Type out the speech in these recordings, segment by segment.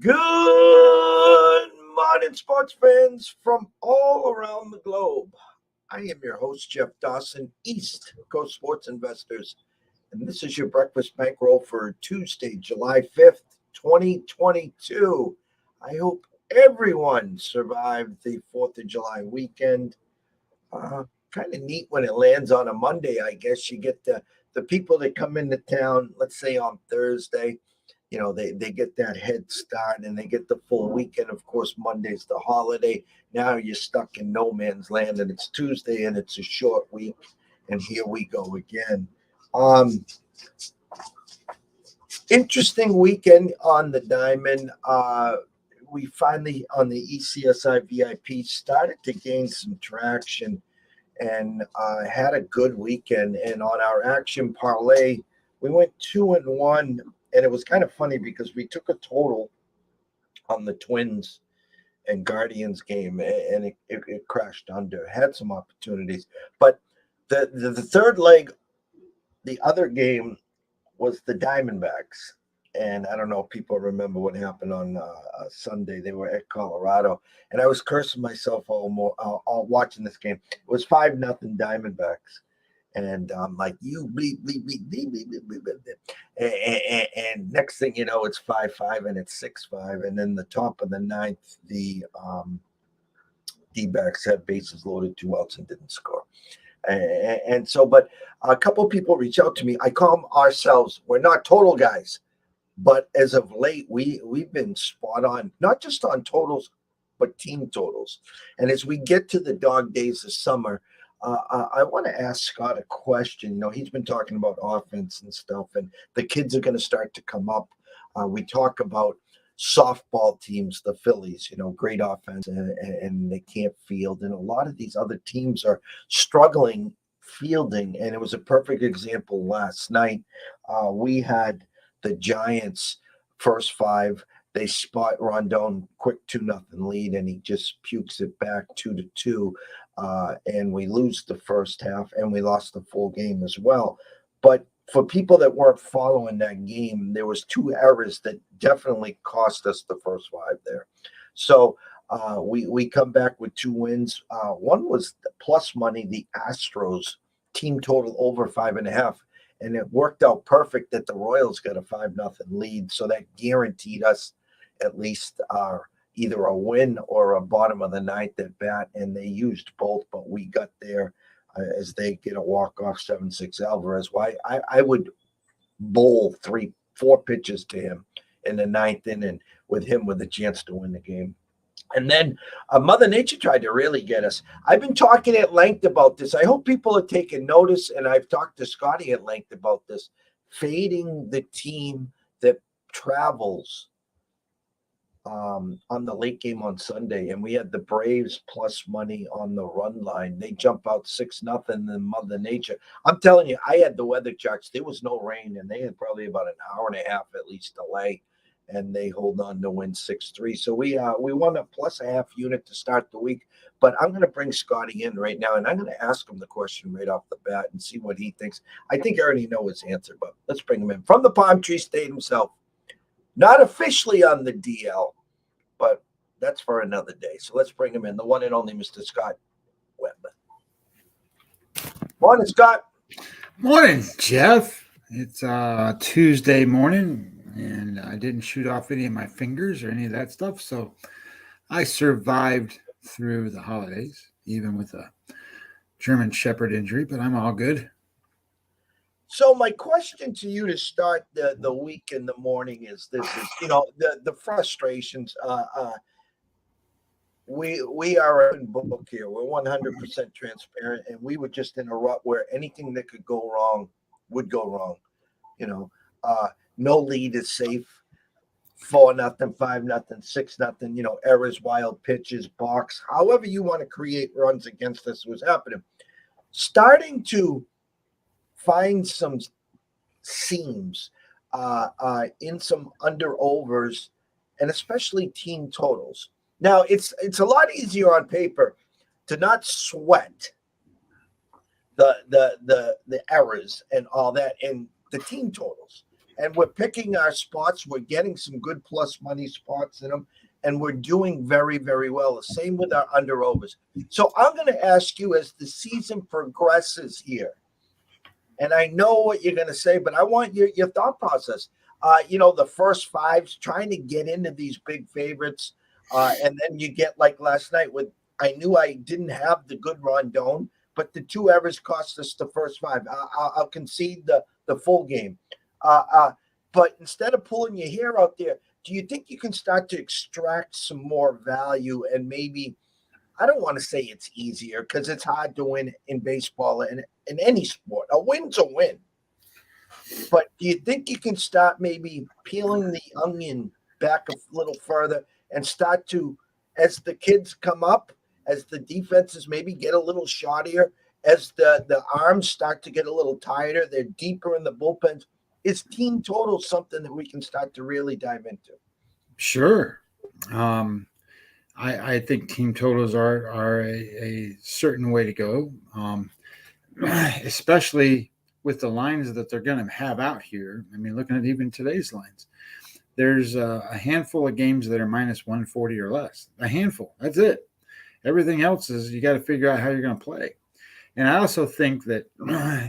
Good morning, sports fans from all around the globe. I am your host, Jeff Dawson, East Coast Sports Investors, and this is your breakfast bankroll for Tuesday, July 5th, 2022. I hope everyone survived the 4th of July weekend. Kind of neat when it lands on a Monday, I guess. You get the people that come into town, let's say on Thursday. They get that head start and they get the full weekend. Of course, Monday's the holiday. Now you're stuck in no man's land, and it's Tuesday and it's a short week. And here we go again. Interesting weekend on the diamond. We finally, on the ECSI VIP, started to gain some traction and had a good weekend. And on our action parlay, we went 2-1. And it was kind of funny because we took a total on the Twins and Guardians game, and it crashed under. Had some opportunities, but the third leg, the other game was the Diamondbacks, and I don't know if people remember what happened on Sunday. They were at Colorado, and I was cursing myself all watching this game. It was 5-0 Diamondbacks. And I'm like, you bleep, bleep, bleep, bleep, bleep, bleep, bleep, bleep. And next thing you know, it's 5-5 and it's 6-5. And then the top of the ninth, the D-backs had bases loaded, 2 outs, and didn't score. And so, but a couple of people reach out to me. I call them ourselves. We're not total guys, but as of late, we've been spot on, not just on totals, but team totals. And as we get to the dog days of summer, I want to ask Scott a question. He's been talking about offense and stuff, and the kids are going to start to come up. We talk about softball teams, the Phillies, great offense, and they can't field. And a lot of these other teams are struggling fielding, and it was a perfect example last night. We had the Giants first 5. They spot Rondon quick 2-0 lead, and he just pukes it back 2-2. And we lose the first half, and we lost the full game as well. But for people that weren't following that game, there was 2 errors that definitely cost us the first 5 there. So we come back with 2 wins. One was the plus money, the Astros team total over 5.5. And it worked out perfect that the Royals got a 5-0 lead. So that guaranteed us at least either a win or a bottom of the ninth at bat, and they used both, but we got there as they get a walk-off 7-6 Alvarez. Why I would bowl 3-4 pitches to him in the ninth inning with him with a chance to win the game. And then Mother Nature tried to really get us. I've been talking at length about this. I hope people are taking notice, and I've talked to Scotty at length about this. Fading the team that travels on the late game on Sunday, and we had the Braves plus money on the run line. They jump out 6-0, and Mother Nature. I'm telling you, I had the weather charts. There was no rain, and they had probably about an hour and a half at least delay, and they hold on to win 6-3. So we won a plus a half unit to start the week. But I'm going to bring Scotty in right now, and I'm going to ask him the question right off the bat and see what he thinks. I think I already know his answer, but let's bring him in from the Palm Tree State himself. Not officially on the DL, but that's for another day. So let's bring him in, the one and only Mr. Scott Webb. Morning, Scott. Morning, Jeff. It's Tuesday morning, and I didn't shoot off any of my fingers or any of that stuff, so I survived through the holidays, even with a German Shepherd injury, but I'm all good. So my question to you to start the week in the morning is this: the frustrations. We are in book here. We're 100% transparent, and we were just in a rut where anything that could go wrong would go wrong. No lead is safe. 4-0, 5-0, 6-0. Errors, wild pitches, balks. However you want to create runs against us was happening. Starting to find some seams in some under overs, and especially team totals. Now it's a lot easier on paper to not sweat the errors and all that in the team totals. and we're picking our spots. We're getting some good plus money spots in them, and we're doing very, very well. The same with our under overs. So I'm going to ask you as the season progresses here, and I know what you're going to say, but I want your thought process. The first fives, trying to get into these big favorites, and then you get like last night with. I knew I didn't have the good Rondon, but the two errors cost us the first five. I'll concede the full game. But instead of pulling your hair out there, do you think you can start to extract some more value and maybe? I don't want to say it's easier because it's hard to win in baseball and in any sport. A win's a win. But do you think you can start maybe peeling the onion back a little further and start to, as the kids come up, as the defenses maybe get a little shottier, as the arms start to get a little tighter, they're deeper in the bullpens. Is team total something that we can start to really dive into? Sure. I think team totals are a certain way to go, especially with the lines that they're going to have out here. I mean, looking at even today's lines, there's a handful of games that are minus 140 or less. A handful. That's it. Everything else is you got to figure out how you're going to play. And I also think that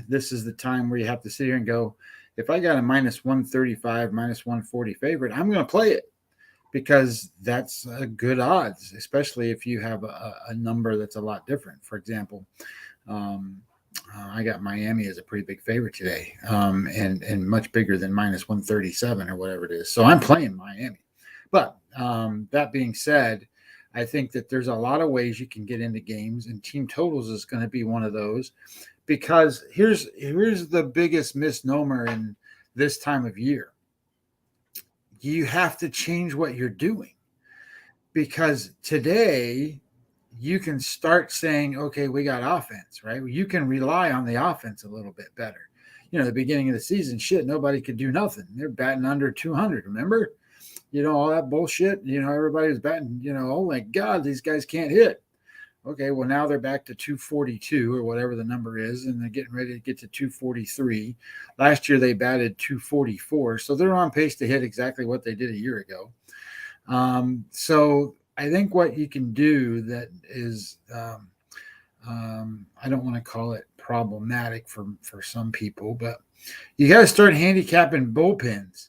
this is the time where you have to sit here and go, if I got a minus 135, minus 140 favorite, I'm going to play it because that's a good odds, especially if you have a number that's a lot different. For example, I got Miami as a pretty big favorite today, and much bigger than minus 137 or whatever it is. So I'm playing Miami. But that being said, I think that there's a lot of ways you can get into games, and team totals is going to be one of those, because here's the biggest misnomer in this time of year. You have to change what you're doing, because today you can start saying, okay, we got offense, right? You can rely on the offense a little bit better. The beginning of the season, shit, nobody could do nothing. They're batting under 200, remember? All that bullshit, everybody was batting, oh my God, these guys can't hit. Okay, well, now they're back to 242 or whatever the number is, and they're getting ready to get to 243. Last year they batted 244, so they're on pace to hit exactly what they did a year ago. So I think what you can do that is, I don't want to call it problematic for some people, but you got to start handicapping bullpens.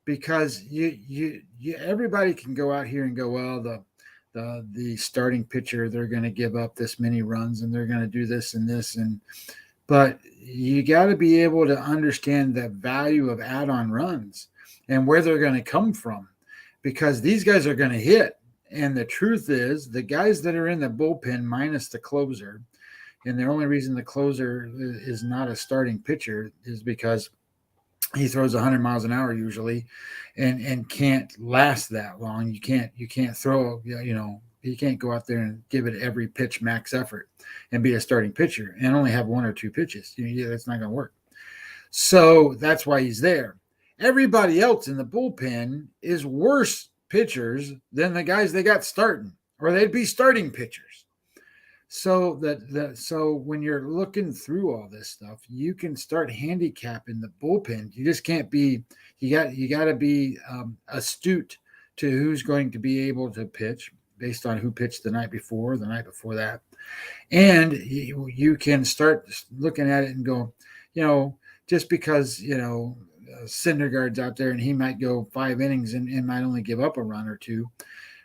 Because you everybody can go out here and go, well, the starting pitcher, they're going to give up this many runs and they're going to do this and this, but you got to be able to understand the value of add-on runs and where they're going to come from, because these guys are going to hit. And the truth is, the guys that are in the bullpen minus the closer, and the only reason the closer is not a starting pitcher is because he throws 100 miles an hour usually, and can't last that long. You can't throw, you can't go out there and give it every pitch max effort and be a starting pitcher and only have one or two pitches. That's not going to work. So that's why he's there. Everybody else in the bullpen is worse pitchers than the guys they got starting, or they'd be starting pitchers. So so when you're looking through all this stuff, you can start handicapping the bullpen. You just can't be. You got to be astute to who's going to be able to pitch based on who pitched the night before that, and you can start looking at it and go, just because Syndergaard's out there and he might go 5 innings and might only give up a run or two.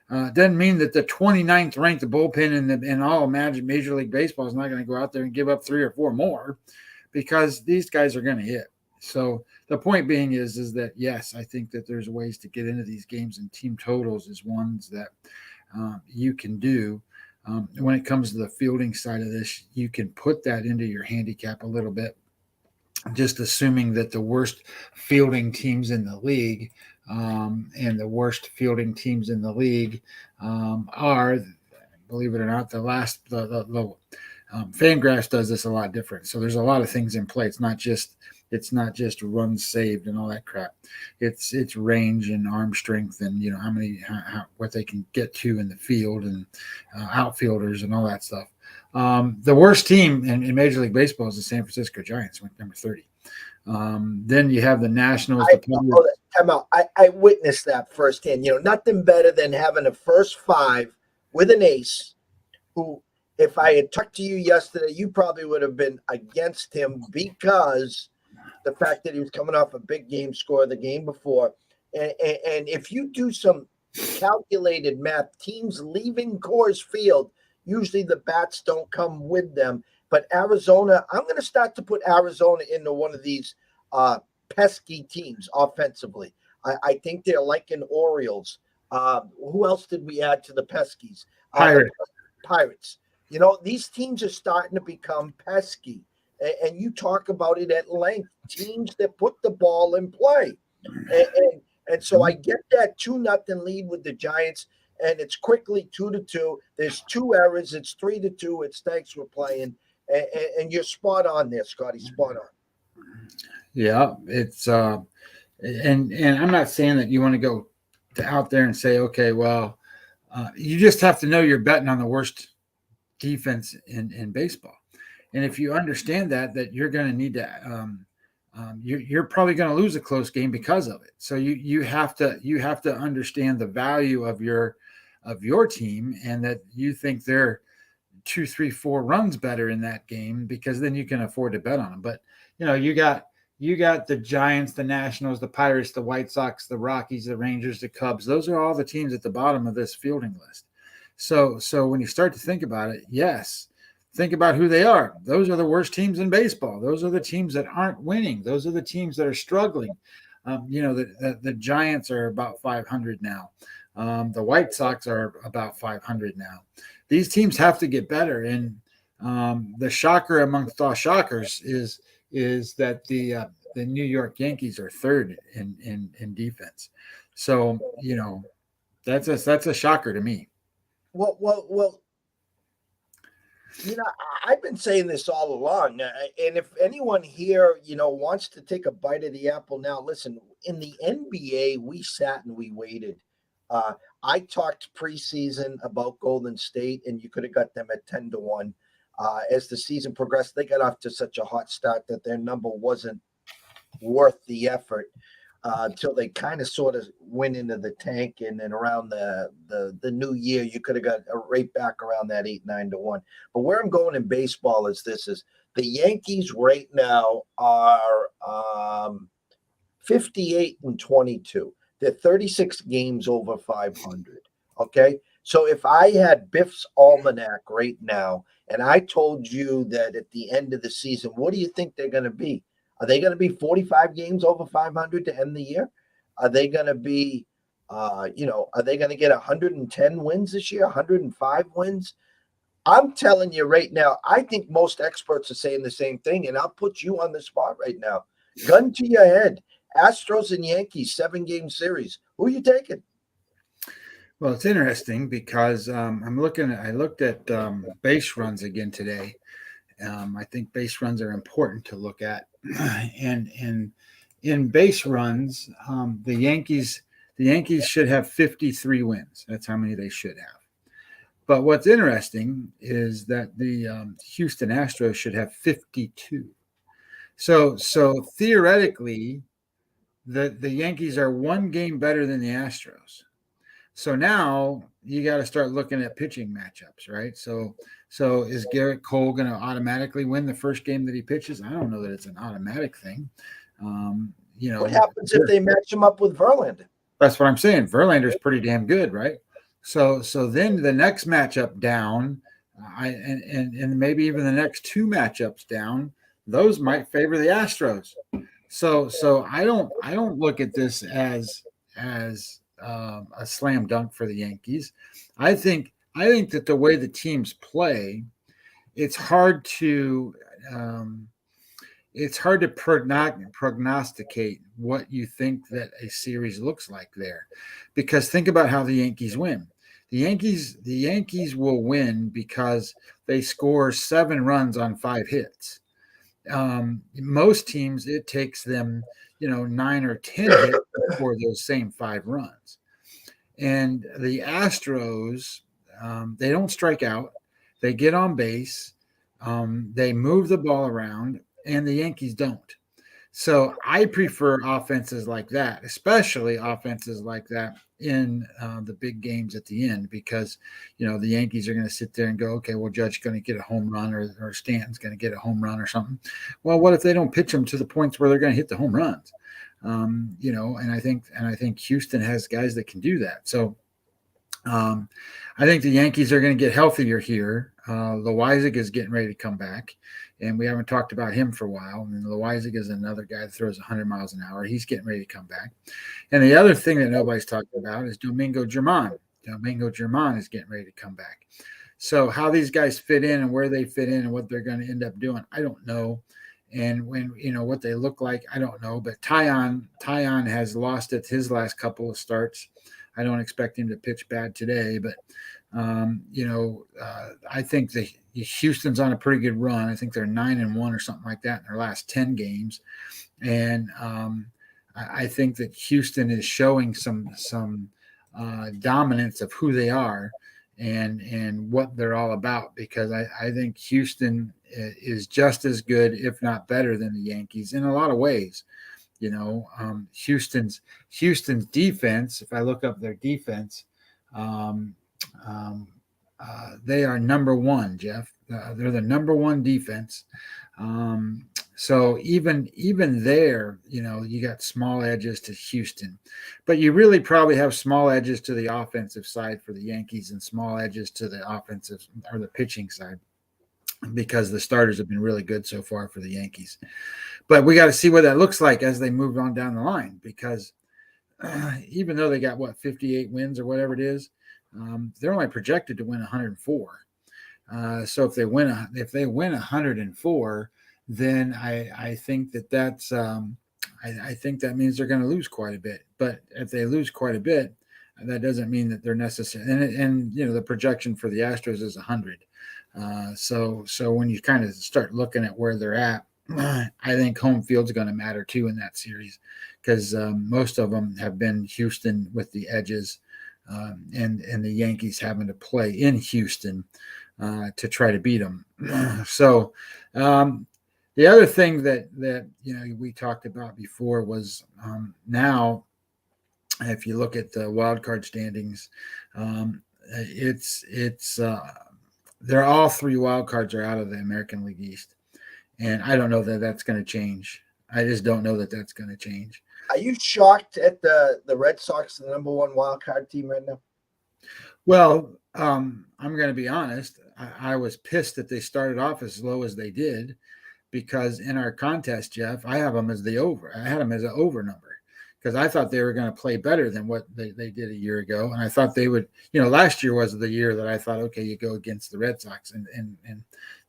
Doesn't mean that the 29th ranked bullpen in all Major League Baseball is not going to go out there and give up 3 or 4 more, because these guys are going to hit. So the point being is that, yes, I think that there's ways to get into these games, and team totals is ones that you can do. When it comes to the fielding side of this, you can put that into your handicap a little bit, just assuming that the worst fielding teams in the league and the worst fielding teams in the league are, believe it or not, the Fangraphs does this a lot different. So there's a lot of things in play. It's not just runs saved and all that crap. It's range and arm strength and what they can get to in the field and outfielders and all that stuff. The worst team in Major League Baseball is the San Francisco Giants, number 30. Then you have the Nationals. Time out. I witnessed that firsthand. Nothing better than having a first five with an ace who, if I had talked to you yesterday, you probably would have been against him because the fact that he was coming off a big game score the game before. And if you do some calculated math, teams leaving Coors Field, usually the bats don't come with them. But Arizona, I'm going to start to put Arizona into one of these pesky teams offensively. I think they're like an Orioles. Who else did we add to the Peskies? Pirates. These teams are starting to become pesky. And you talk about it at length. Teams that put the ball in play. And so I get that 2-0 lead with the Giants, and it's quickly 2-2. There's 2 errors. It's 3-2. It's thanks for playing. And you're spot on there, Scotty. Spot on. Yeah, it's and I'm not saying that you want to go out there and say, okay, well, you just have to know you're betting on the worst defense in baseball, and if you understand that you're going to need to, you're probably going to lose a close game because of it. So you have to understand the value of your team, and that you think they're 2, 3, 4 runs better in that game, because then you can afford to bet on them. But you got the Giants, the Nationals, the Pirates, the White Sox, the Rockies, the Rangers, the Cubs. Those are all the teams at the bottom of this fielding list. So when you start to think about it, yes, think about who they are. Those are the worst teams in baseball. Those are the teams that aren't winning. Those are the teams that are struggling. The Giants are about 500 now. The White Sox are about 500 now. These teams have to get better. And the shocker amongst all shockers is that the New York Yankees are third in defense. So that's a shocker to me. Well. I've been saying this all along, and if anyone here, wants to take a bite of the apple now, listen. In the NBA, we sat and we waited. I talked preseason about Golden State, and you could have got them at 10-1. As the season progressed, they got off to such a hot start that their number wasn't worth the effort until they kind of sort of went into the tank, and then around the new year, you could have got right back around that 8-9-1. But where I'm going in baseball is the Yankees right now are 58-22. They're 36 games over 500. Okay. So if I had Biff's almanac right now, and I told you that at the end of the season, what do you think they're going to be? Are they going to be 45 games over 500 to end the year? Are they going to be, are they going to get 110 wins this year, 105 wins? I'm telling you right now, I think most experts are saying the same thing, and I'll put you on the spot right now. Gun to your head. Astros and Yankees, 7-game series. Who are you taking? Well, it's interesting because I looked at base runs again today. I think base runs are important to look at, and in base runs, the Yankees should have 53 wins. That's how many they should have. But what's interesting is that the Houston Astros should have 52. So theoretically, the Yankees are 1 game better than the Astros. So now you got to start looking at pitching matchups, right? So is Garrett Cole going to automatically win the first game that he pitches? I don't know that it's an automatic thing. What happens if they match him up with Verlander? That's what I'm saying. Verlander's pretty damn good, right? So then the next matchup down, and maybe even the next 2 matchups down, those might favor the Astros. So I don't look at this as a slam dunk for the Yankees. I think that the way the teams play, it's hard to prognosticate what you think that a series looks like there, because think about how the Yankees win. The Yankees will win because they score 7 runs on 5 hits. Most teams, it takes them 9 or 10 hits for those same 5 runs. And the Astros, they don't strike out. They get on base. They move the ball around, and the Yankees don't. So I prefer offenses like that, especially offenses like that in the big games at the end, because the Yankees are going to sit there and go, okay, well, Judge's going to get a home run, or Stanton's going to get a home run or something. Well, what if they don't pitch them to the points where they're going to hit the home runs? And I think Houston has guys that can do that. So I think the Yankees are going to get healthier here. Loizaga is getting ready to come back, and we haven't talked about him for a while. And Loizaga is another guy that throws 100 miles an hour. He's getting ready to come back. And the other thing that nobody's talking about is Domingo Germán. Domingo Germán is getting ready to come back. So how these guys fit in and where they fit in and what they're going to end up doing, I don't know. And when what they look like, I don't know. But Tyon has lost it his last couple of starts. I don't expect him to pitch bad today, but I think Houston's on a pretty good run. I think they're 9-1 or something like that in their last 10 games, and I think that Houston is showing some dominance of who they are and what they're all about, because I think Houston is just as good, if not better, than the Yankees in a lot of ways. Houston's defense, if I look up their defense, they are number one, Jeff. They're the number one defense. So even there, you got small edges to Houston, but you really probably have small edges to the offensive side for the Yankees and small edges to the offensive or the pitching side, because the starters have been really good so far for the Yankees. But we got to see what that looks like as they move on down the line, because even though they got 58 wins or whatever it is, they're only projected to win 104. So if they win 104, then I think that's I think that means they're going to lose quite a bit. But if they lose quite a bit, that doesn't mean that they're necessary. And the projection for the Astros is 100. So when you kind of start looking at where they're at, I think home field's going to matter too in that series, because most of them have been Houston with the edges, and the Yankees having to play in Houston to try to beat them. So the other thing that we talked about before was now, if you look at the wild card standings, they're all three wild cards are out of the American League East. And I don't know that that's going to change. I just don't know that that's going to change. Are you shocked at the Red Sox, the number one wild card team right now? Well, I'm going to be honest. I was pissed that they started off as low as they did, because in our contest, Jeff, I have them as the over. I had them as an over number, because I thought they were going to play better than what they did a year ago. And I thought they would, last year was the year that I thought, okay, you go against the Red Sox. And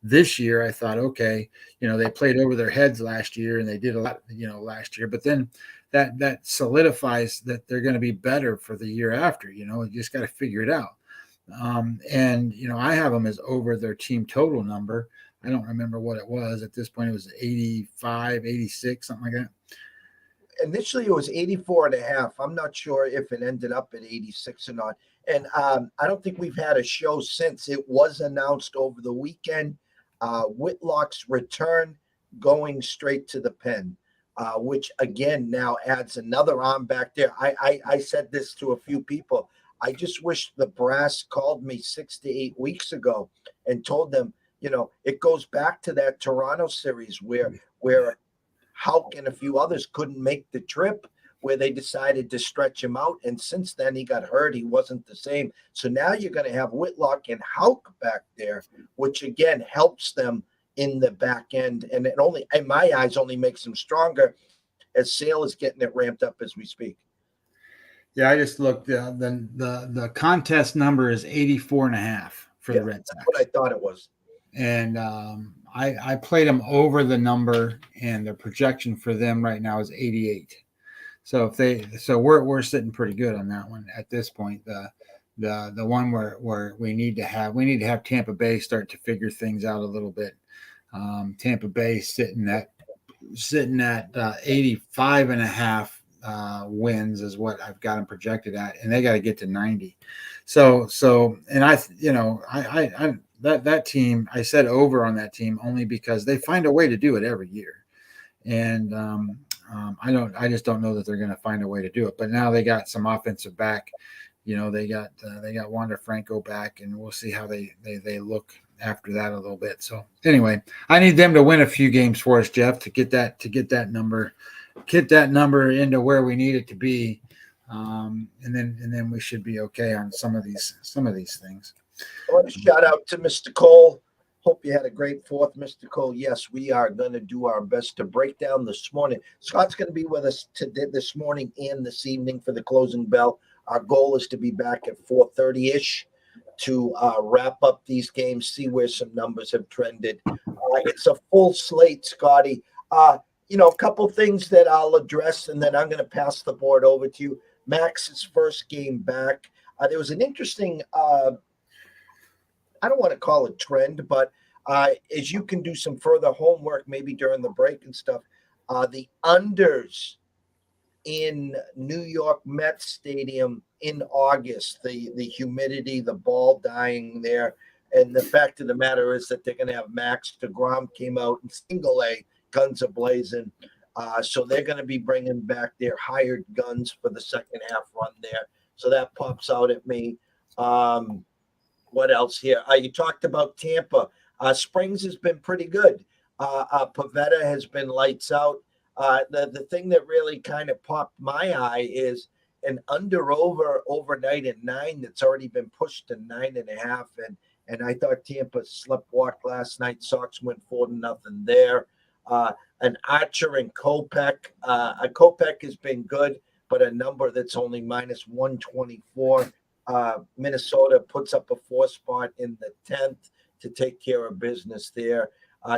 this year I thought, okay, they played over their heads last year and they did a lot, last year. But then that solidifies that they're going to be better for the year after. You just got to figure it out. And I have them as over their team total number. I don't remember what it was at this point. It was 85, 86, something like that. Initially it was 84.5. I'm not sure if it ended up at 86 or not. And I don't think we've had a show since. It was announced over the weekend. Whitlock's return, going straight to the pen, which again now adds another arm back there. I said this to a few people. I just wish the brass called me 6 to 8 weeks ago and told them, it goes back to that Toronto series where Houck and a few others couldn't make the trip, where they decided to stretch him out. And since then he got hurt. He wasn't the same. So now you're going to have Whitlock and Houck back there, which again helps them in the back end. And it only, in my eyes, only makes them stronger, as Sale is getting it ramped up as we speak. Yeah, I just looked. The contest number is 84.5 for the Red Sox. That's what I thought it was. And I played them over the number, and the projection for them right now is 88. So we're sitting pretty good on that one at this point. The one where we need to have Tampa Bay start to figure things out a little bit. Tampa Bay sitting at 85.5 wins is what I've got them projected at, and they got to get to 90. So and that team, I said over on that team only because they find a way to do it every year. and I just don't know that they're going to find a way to do it. But now they got some offensive back. They got Wander Franco back, and we'll see how they look after that a little bit. So anyway, I need them to win a few games for us, Jeff, to get that number into where we need it to be, and then we should be okay on some of these things. I want to shout out to Mr. Cole. Hope you had a great fourth, Mr. Cole. Yes, we are going to do our best to break down this morning. Scott's going to be with us today, this morning and this evening for the closing bell. Our goal is to be back at 4:30-ish to wrap up these games, see where some numbers have trended. It's a full slate, Scotty. A couple things that I'll address, and then I'm going to pass the board over to you. Max's first game back. There was an interesting I don't want to call it trend, but as you can do some further homework, maybe during the break and stuff, the unders in New York Mets Stadium in August, the humidity, the ball dying there, and the fact of the matter is that they're going to have Max. DeGrom came out in single A, guns a-blazing. So they're going to be bringing back their hired guns for the second half run there. So that pops out at me. What else here? You talked about Tampa. Springs has been pretty good. Pavetta has been lights out. The thing that really kind of popped my eye is an over overnight at 9 that's already been pushed to 9.5. And I thought Tampa slept walk last night. Sox went 4-0 there. An Archer and Kopech. Kopech has been good, but a number that's only minus 124. Minnesota puts up a 4 spot in the 10th to take care of business there.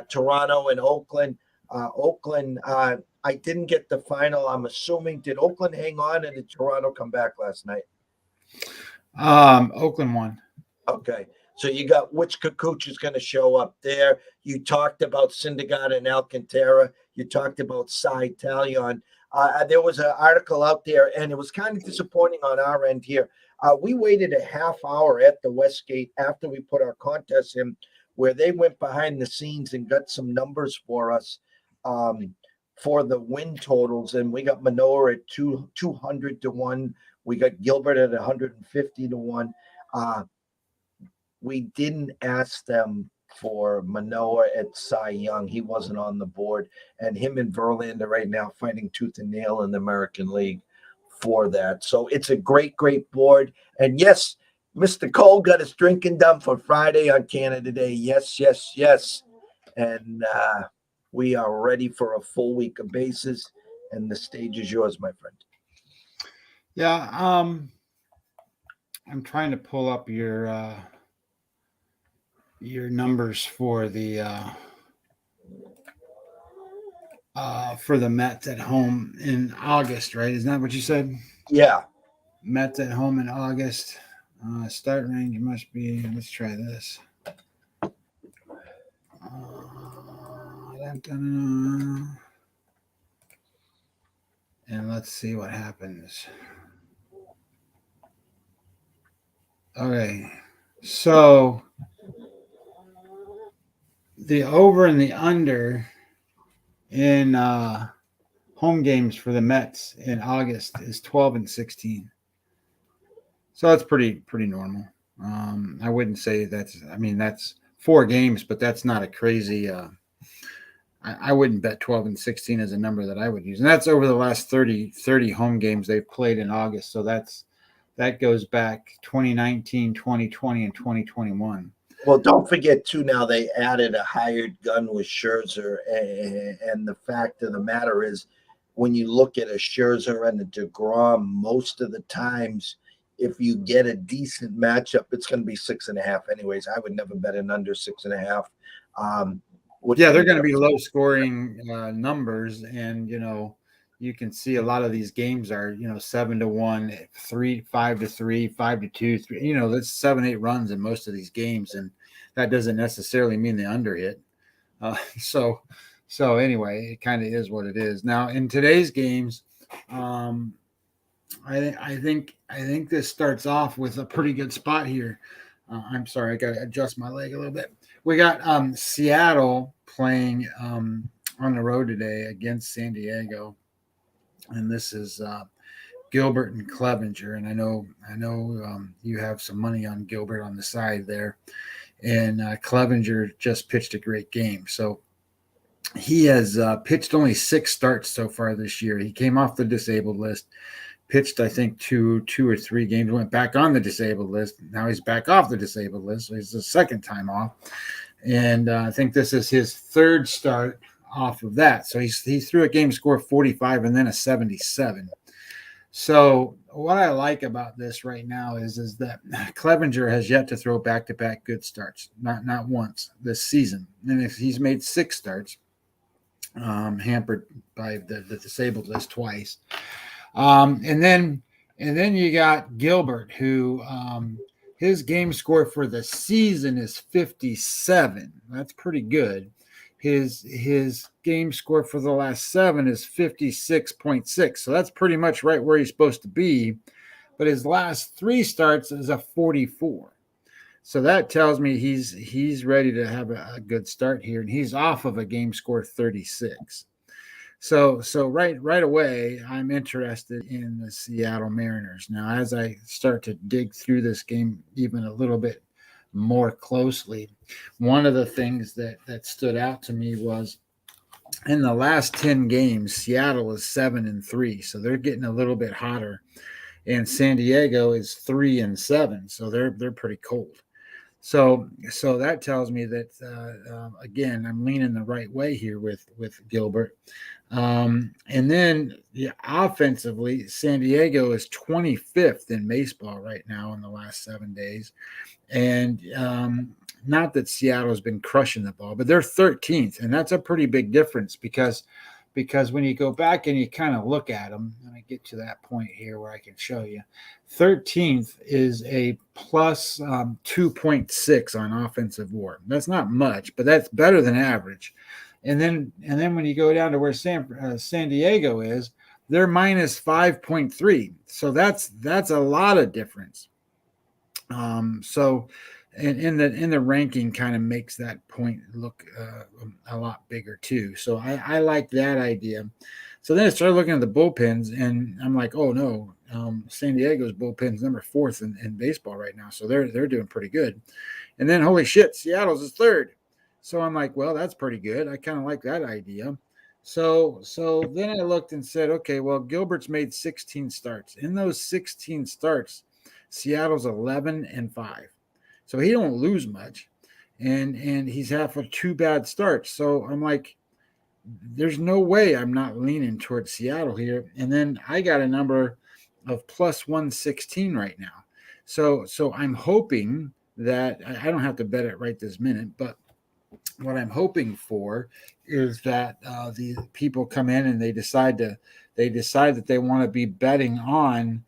Toronto and Oakland. Oakland, I didn't get the final. I'm assuming, did Oakland hang on and did Toronto come back last night? Oakland won. Okay. So you got which Kukuch is going to show up there. You talked about Syndergaard and Alcantara. You talked about Cy Talion. There was an article out there, and it was kind of disappointing on our end here. We waited a half hour at the Westgate after we put our contest in, where they went behind the scenes and got some numbers for us for the win totals. And we got Manoah at 200-1. We got Gilbert at 150-1. We didn't ask them for Manoah at Cy Young. He wasn't on the board. And him and Verlander right now fighting tooth and nail in the American League for that. So it's a great, great board. And yes, Mr. Cole got his drinking done for Friday on Canada Day. Yes, yes, yes. And we are ready for a full week of bases. And the stage is yours, my friend. Yeah. I'm trying to pull up your numbers for the Mets at home in August, right? Isn't that what you said? Yeah. Mets at home in August. Start range must be. Let's try this. And let's see what happens. Okay, so the over and the under in home games for the Mets in August is 12 and 16. So that's pretty normal. I wouldn't say that's 4 games, but that's not a crazy I wouldn't bet 12 and 16 as a number that I would use. And that's over the last 30 home games they've played in August. So that goes back 2019, 2020, and 2021. Well, don't forget, too, now they added a hired gun with Scherzer. And the fact of the matter is, when you look at a Scherzer and a DeGrom, most of the times, if you get a decent matchup, it's going to be 6.5 anyways. I would never bet an under 6.5. They're going to be low scoring numbers. And, you can see a lot of these games are, 7-1, 5-3, 5-2, 3, that's 7-8 runs in most of these games. And that doesn't necessarily mean the under hit. So anyway, it kind of is what it is. Now in today's games, I think this starts off with a pretty good spot here. I'm sorry, I got to adjust my leg a little bit. We got Seattle playing on the road today against San Diego, and this is Gilbert and Clevenger. And I know you have some money on Gilbert on the side there, and Clevenger just pitched a great game. So he has pitched only 6 starts so far this year. He came off the disabled list, pitched I think two or three games, went back on the disabled list. Now he's back off the disabled list, so he's the second time off. And I think this is his 3rd start off of that. So he threw a game score of 45 and then a 77. So what I like about this right now is that Clevenger has yet to throw back-to-back good starts, not once this season. And if he's made 6 starts, hampered by the disabled list twice. And then you got Gilbert, who his game score for the season is 57. That's pretty good. His game score for the last 7 is 56.6. So that's pretty much right where he's supposed to be. But his last 3 starts is a 44. So that tells me he's ready to have a good start here, and he's off of a game score 36. So right away, I'm interested in the Seattle Mariners. Now, as I start to dig through this game even a little bit more closely, one of the things that stood out to me was in the last 10 games, Seattle is 7-3, so they're getting a little bit hotter, and San Diego is 3-7, so they're pretty cold. So that tells me that again, I'm leaning the right way here with Gilbert. And then offensively, San Diego is 25th in baseball right now in the last 7 days. And not that Seattle's been crushing the ball, but they're 13th. And that's a pretty big difference because when you go back and you kind of look at them, let me get to that point here where I can show you. 13th is a plus 2.6 on offensive WAR. That's not much, but that's better than average. And then when you go down to where San Diego is, they're minus 5.3. So that's a lot of difference. So in the ranking kind of makes that point look a lot bigger too. So I like that idea. So then I started looking at the bullpens, and I'm like, oh no, San Diego's bullpen's number 4th in baseball right now. So they're doing pretty good. And then holy shit, Seattle's is 3rd. So I'm like, well, that's pretty good. I kind of like that idea. So then I looked and said, okay, well, Gilbert's made 16 starts. In those 16 starts, Seattle's 11-5. So he don't lose much. And he's had 2 bad starts. So I'm like, there's no way I'm not leaning towards Seattle here. And then I got a number of plus 116 right now. So I'm hoping that I don't have to bet it right this minute, but what I'm hoping for is that the people come in and they decide that they want to be betting on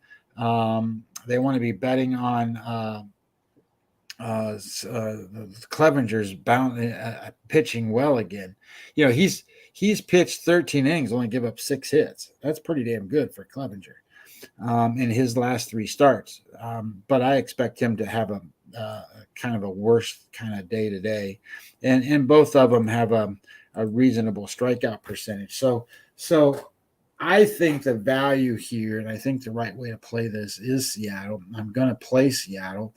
Clevenger's pitching well again. You know, he's pitched 13 innings, only give up 6 hits. That's pretty damn good for Clevenger in his last 3 starts. But I expect him to have a kind of a worse kind of day today, and both of them have a reasonable strikeout percentage. So I think the value here, and I think the right way to play this is Seattle. I'm going to play Seattle.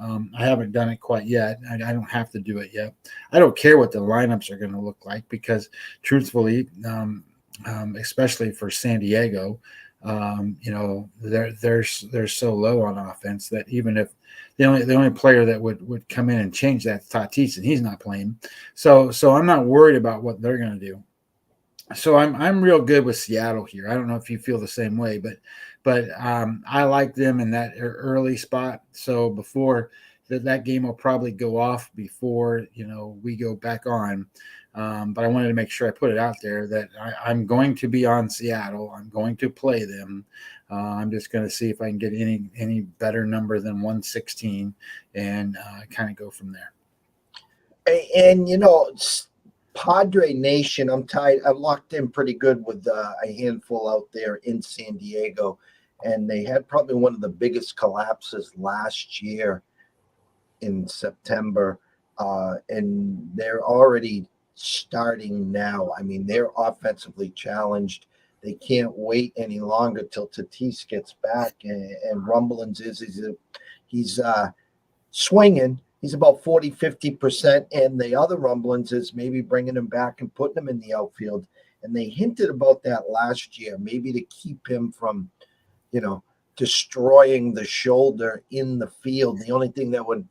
I haven't done it quite yet. I don't have to do it yet. I don't care what the lineups are going to look like because, truthfully, especially for San Diego, they're so low on offense that even if the only player that would come in and change that is Tatis, and he's not playing. So I'm not worried about what they're going to do. So I'm real good with Seattle here. I don't know if you feel the same way, but I like them in that early spot. So before that game will probably go off before we go back on. But I wanted to make sure I put it out there that I'm going to be on Seattle. I'm going to play them. I'm just going to see if I can get any better number than 116 and kind of go from there. And Padre Nation, I'm tied. I locked in pretty good with a handful out there in San Diego, and they had probably one of the biggest collapses last year in September, and they're already starting now. I mean, they're offensively challenged. They can't wait any longer till Tatis gets back. And Rumblings is he's swinging. He's about 40-50%. And the other rumblings is maybe bringing him back and putting him in the outfield. And they hinted about that last year, maybe to keep him from, destroying the shoulder in the field. The only thing that would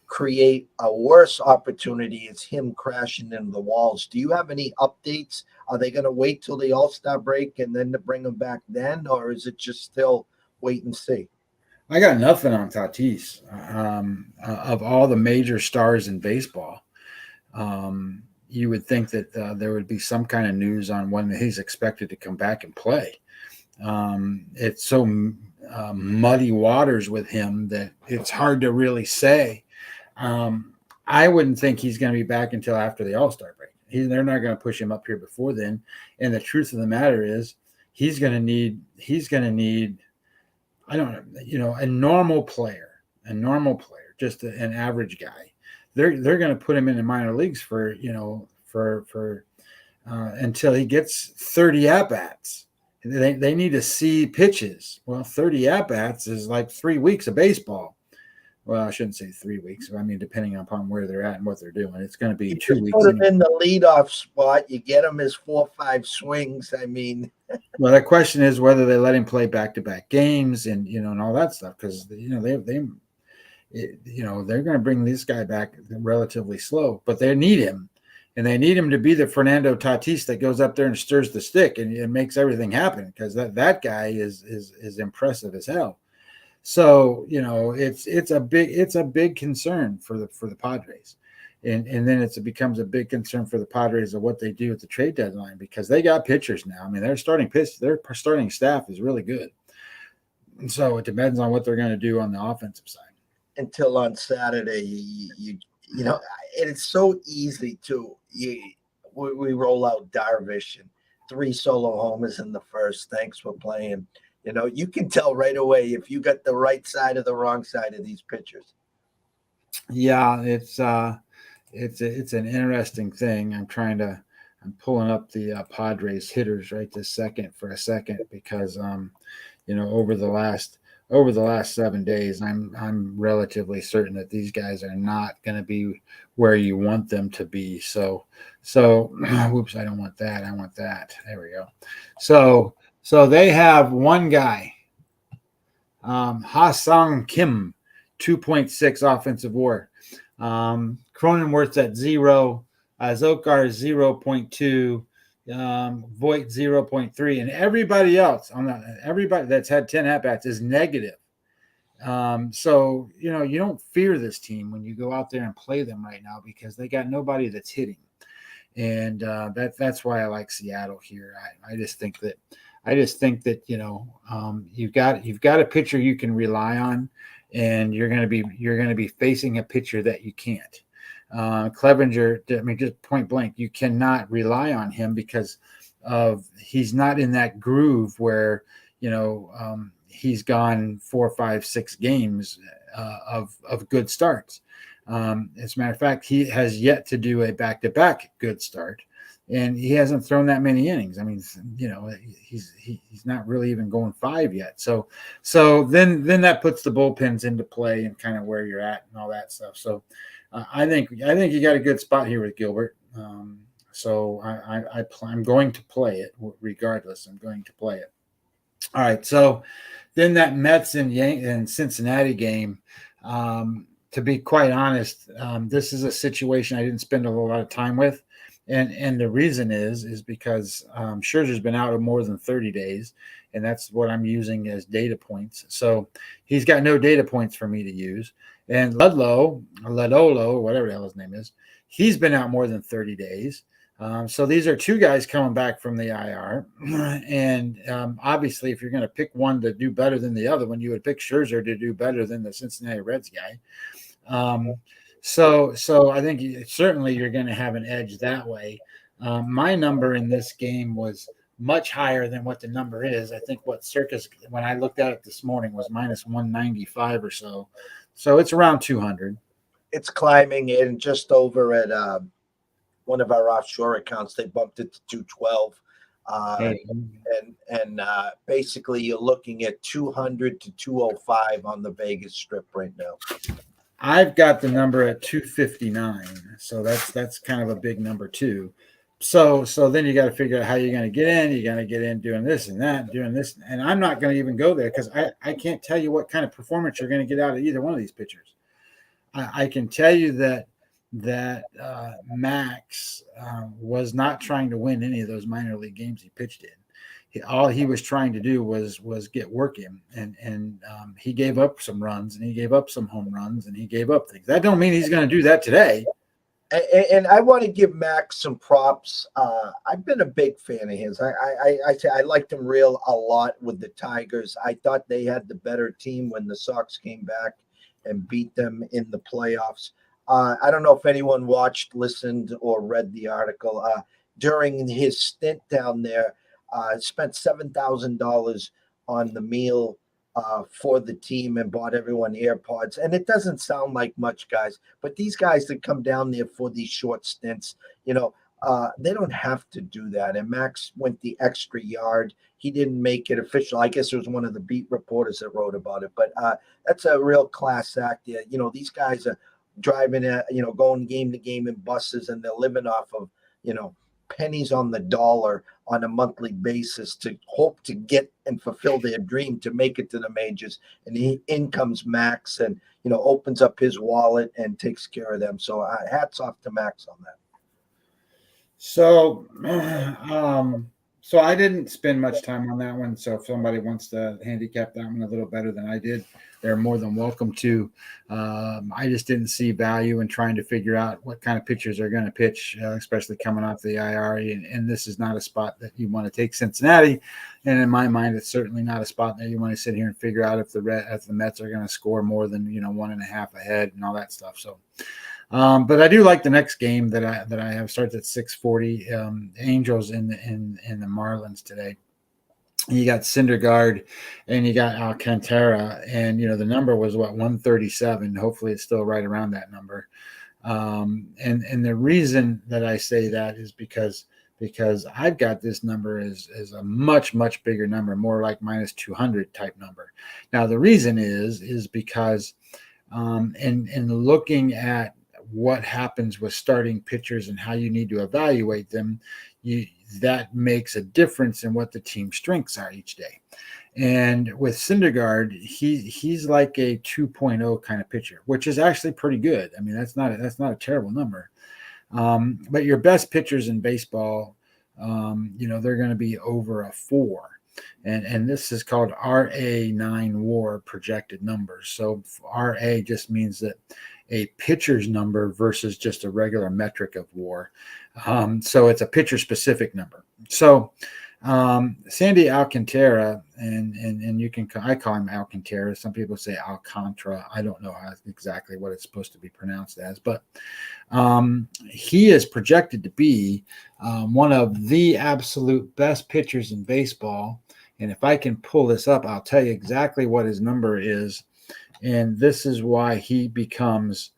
create a worse opportunity is him crashing into the walls. Do you have any updates? Are they going to wait till the All-Star break and then to bring him back then? Or is it just still wait and see? I got nothing on Tatis. Of all the major stars in baseball, you would think that there would be some kind of news on when he's expected to come back and play. It's so muddy waters with him that it's hard to really say. I wouldn't think he's going to be back until after the All-Star break. They're not going to push him up here before then. And the truth of the matter is, he's going to need. I don't know, a normal player, just an average guy. They're going to put him in the minor leagues for until he gets 30 at bats. They need to see pitches. Well, 30 at bats is like 3 weeks of baseball. Well, I shouldn't say 3 weeks. I mean, depending upon where they're at and what they're doing, it's going to be 2 weeks. Put him in the leadoff spot. You get him his 4 or 5 swings. I mean, well, the question is whether they let him play back-to-back games and and all that stuff, because they're going to bring this guy back relatively slow, but they need him, and they need him to be the Fernando Tatis that goes up there and stirs the stick and makes everything happen, because that guy is impressive as hell. So it's a big concern for the Padres, and then it becomes a big concern for the Padres of what they do at the trade deadline, because they got pitchers now. I mean, their starting staff is really good, and so it depends on what they're going to do on the offensive side. Until on Saturday, it's so easy to we roll out Darvish and 3 solo homers in the first. Thanks for playing. You can tell right away if you got the right side or the wrong side of these pitchers. Yeah, it's an interesting thing. I'm pulling up the Padres hitters right this second for a second, because over the last 7 days, I'm relatively certain that these guys are not going to be where you want them to be. So whoops, I don't want that. I want that. There we go. So they have one guy, Ha-Sung Kim, 2.6 offensive WAR. Cronenworth's at 0, Zokar 0.2, Voigt 0.3, and everybody else everybody that's had 10 at-bats is negative. So you don't fear this team when you go out there and play them right now, because they got nobody that's hitting, and that's why I like Seattle here. I just think that you've got a pitcher you can rely on, and you're going to be facing a pitcher that you can't. Clevenger, I mean, just point blank, you cannot rely on him because he's not in that groove where he's gone 4, 5, 6 games of good starts. As a matter of fact, he has yet to do a back-to-back good start, and he hasn't thrown that many innings. I mean, he's not really even going 5 yet. So then that puts the bullpens into play and kind of where you're at and all that stuff. So I think you got a good spot here with Gilbert. So I'm going to play it regardless. I'm going to play it. All right. So then that Mets and Cincinnati game. To be quite honest, this is a situation I didn't spend a lot of time with. And the reason is because Scherzer's been out of more than 30 days, and that's what I'm using as data points. So he's got no data points for me to use. And Ledolo, whatever the hell his name is, he's been out more than 30 days. So these are 2 guys coming back from the IR. And obviously, if you're going to pick one to do better than the other one, you would pick Scherzer to do better than the Cincinnati Reds guy. So I think certainly you're going to have an edge that way. My number in this game was much higher than what the number is. I think what Circus, when I looked at it this morning, was minus 195 or so. So it's around 200. It's climbing in just over at one of our offshore accounts. They bumped it to 212. Hey, And basically you're looking at 200 to 205 on the Vegas Strip right now. I've got the number at 259, so that's kind of a big number too. So then you got to figure out how you're going to get in. You're going to get in doing this and that, doing this, and I'm not going to even go there because I can't tell you what kind of performance you're going to get out of either one of these pitchers. I can tell you that Max was not trying to win any of those minor league games he pitched in. All he was trying to do was get work in, and he gave up some runs, and he gave up some home runs, and he gave up things. That don't mean he's going to do that today. And I want to give Max some props. I've been a big fan of his. I liked him a lot with the Tigers. I thought they had the better team when the Sox came back and beat them in the playoffs. I don't know if anyone watched, listened, or read the article. During his stint down there, spent $7,000 on the meal for the team and bought everyone AirPods. And it doesn't sound like much, guys, but these guys that come down there for these short stints, they don't have to do that. And Max went the extra yard. He didn't make it official. I guess it was one of the beat reporters that wrote about it, but that's a real class act. These guys are driving, going game to game in buses, and they're living off of, pennies on the dollar on a monthly basis to hope to get and fulfill their dream to make it to the majors. And in comes Max and, opens up his wallet and takes care of them. So hats off to Max on that. So, so I didn't spend much time on that one. So if somebody wants to handicap that one a little better than I did, they're more than welcome to. I just didn't see value in trying to figure out what kind of pitchers are going to pitch, especially coming off the IR. And this is not a spot that you want to take Cincinnati. And in my mind, it's certainly not a spot that you want to sit here and figure out if the Mets are going to score more than 1.5 ahead and all that stuff. So. But I do like the next game that I have starts at 6:40. Angels in the Marlins today. You got Syndergaard and you got Alcantara, and the number was 137. Hopefully, it's still right around that number. And the reason that I say that is because I've got this number as a much bigger number, more like minus 200 type number. Now the reason is because in looking at what happens with starting pitchers and how you need to evaluate them, that makes a difference in what the team's strengths are each day. And with Syndergaard, he's like a 2.0 kind of pitcher, which is actually pretty good. I mean, that's not a terrible number. But your best pitchers in baseball, they're going to be over a 4. And this is called RA9 WAR projected numbers. So RA just means that a pitcher's number versus just a regular metric of WAR. So it's a pitcher specific number. So Sandy Alcantara, and I call him Alcantara. Some people say Alcantara. I don't know exactly what it's supposed to be pronounced as, but he is projected to be one of the absolute best pitchers in baseball. And if I can pull this up, I'll tell you exactly what his number is. And this is why he becomes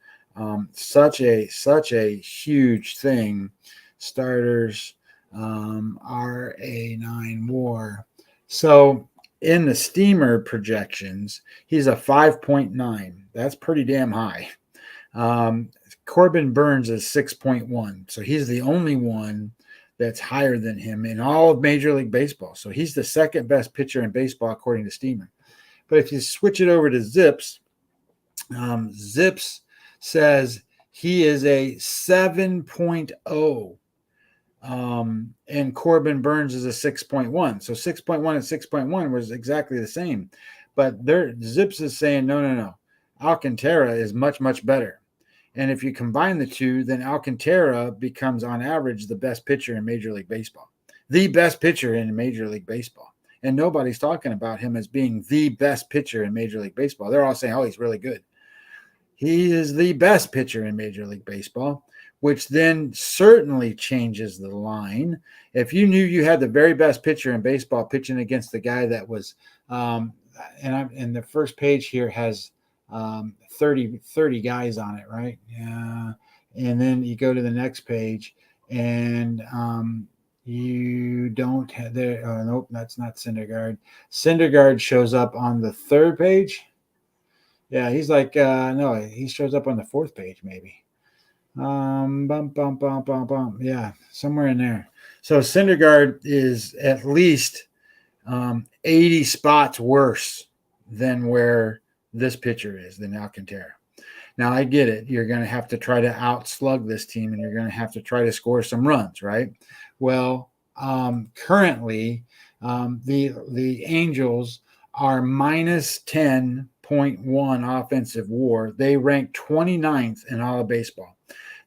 such a huge thing. Starters, RA9 WAR. So in the Steamer projections, he's a 5.9. That's pretty damn high. Corbin Burns is 6.1. So he's the only one that's higher than him in all of Major League Baseball. So he's the second best pitcher in baseball, according to Steamer. But if you switch it over to Zips, Zips says he is a 7.0. And Corbin Burns is a 6.1. So 6.1 and 6.1 was exactly the same. But Zips is saying, no. Alcantara is much better. And if you combine the two, then Alcantara becomes, on average, the best pitcher in Major League Baseball. The best pitcher in Major League Baseball. And nobody's talking about him as being the best pitcher in Major League Baseball. They're all saying, oh, he's really good. He is the best pitcher in Major League Baseball, which then certainly changes the line. If you knew you had the very best pitcher in baseball pitching against the guy that was, and the first page here has 30 guys on it, right? Yeah. And then you go to the next page and you don't have there. Nope, that's not Syndergaard. Syndergaard shows up on the third page. Yeah, he's like no, he shows up on the fourth page maybe. Bump, bump, bump, bump, bump. Yeah, somewhere in there. So Syndergaard is at least 80 spots worse than where this pitcher is, than Alcantara. Now, I get it. You're going to have to try to outslug this team, and you're going to have to try to score some runs, right? Well, currently, the Angels are minus 10.1 offensive WAR. They rank 29th in all of baseball.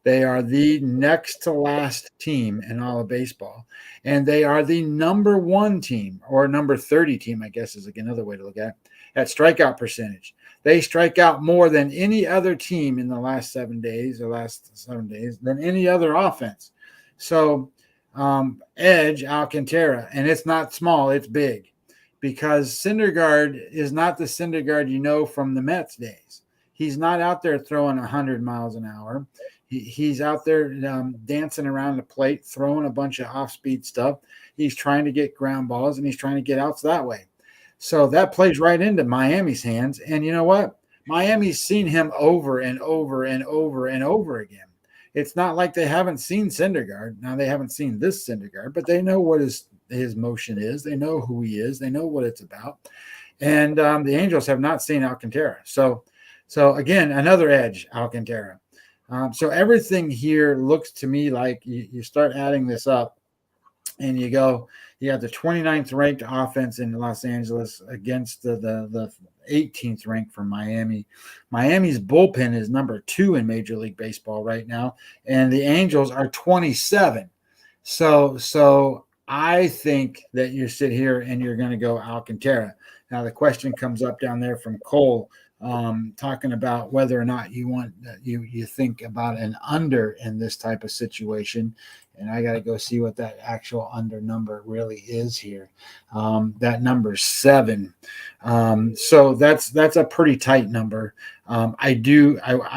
They are the next to last team in all of baseball. And they are the number one team, or number 30 team, I guess is another way to look at strikeout percentage. They strike out more than any other team in the last 7 days, than any other offense. So, edge Alcantara, and it's not small, it's big, because Syndergaard is not the Syndergaard you know from the Mets days. He's not out there throwing 100 miles an hour. He's out there dancing around the plate, throwing a bunch of off-speed stuff. He's trying to get ground balls, and he's trying to get outs that way. So that plays right into Miami's hands. And you know what? Miami's seen him over and over and over and over again. It's not like they haven't seen Syndergaard. Now, they haven't seen this Syndergaard, but they know what his motion is. They know who he is. They know what it's about. And the Angels have not seen Alcantara. So again, another edge, Alcantara. So everything here looks to me like you start adding this up, and you go, you have the 29th ranked offense in Los Angeles against the 18th ranked for Miami. Miami's bullpen is number 2 in Major League Baseball right now, and the Angels are 27. So I think that you sit here and you're going to go Alcantara. Now the question comes up down there from Cole, talking about whether or not you think about an under in this type of situation. And I got to go see what that actual under number really is here. That number's 7. So that's a pretty tight number. If you got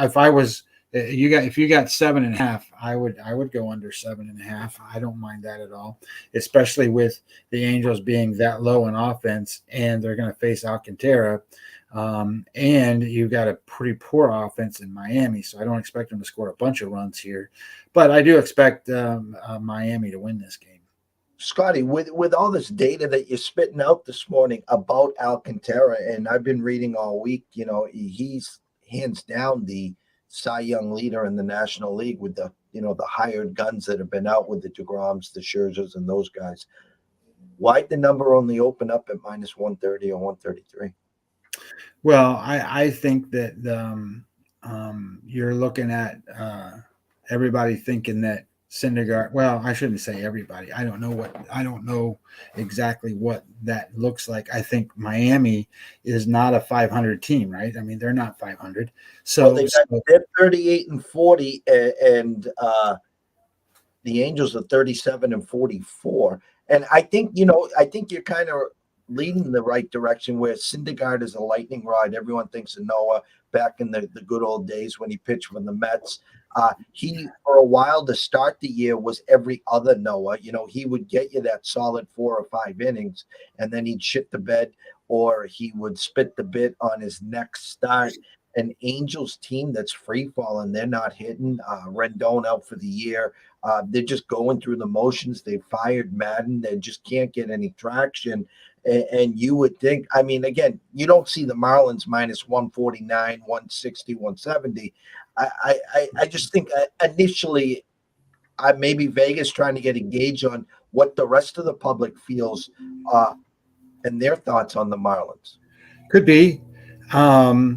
7.5, I would go under 7.5. I don't mind that at all, especially with the Angels being that low in offense, and they're going to face Alcantara. And you've got a pretty poor offense in Miami, so I don't expect them to score a bunch of runs here, but I do expect Miami to win this game. Scotty, with all this data that you're spitting out this morning about Alcantara, and I've been reading all week, he's hands down the Cy Young leader in the National League with the hired guns that have been out with the DeGroms, the Scherzers, and those guys. Why'd the number only open up at minus 130 or 133? Well, I think that you're looking at everybody thinking that Syndergaard. Well, I shouldn't say everybody. I don't know exactly what that looks like. I think Miami is not a 500 team, right? I mean, they're not 500. So they're 38 and 40, and the Angels are 37 and 44. And I think you're kind of leading in the right direction, where Syndergaard is a lightning rod. Everyone thinks of Noah back in the good old days when he pitched for the Mets. He, for a while to start the year, was every other Noah. He would get you that solid 4 or 5 innings, and then he'd shit the bed, or he would spit the bit on his next start. An Angels team that's free falling, they're not hitting. Rendon out for the year. They're just going through the motions. They fired Madden. They just can't get any traction. And you would think, I mean, again, you don't see the Marlins minus 149, 160, 170. I just think initially, maybe Vegas trying to get a gauge on what the rest of the public feels and their thoughts on the Marlins. Could be. My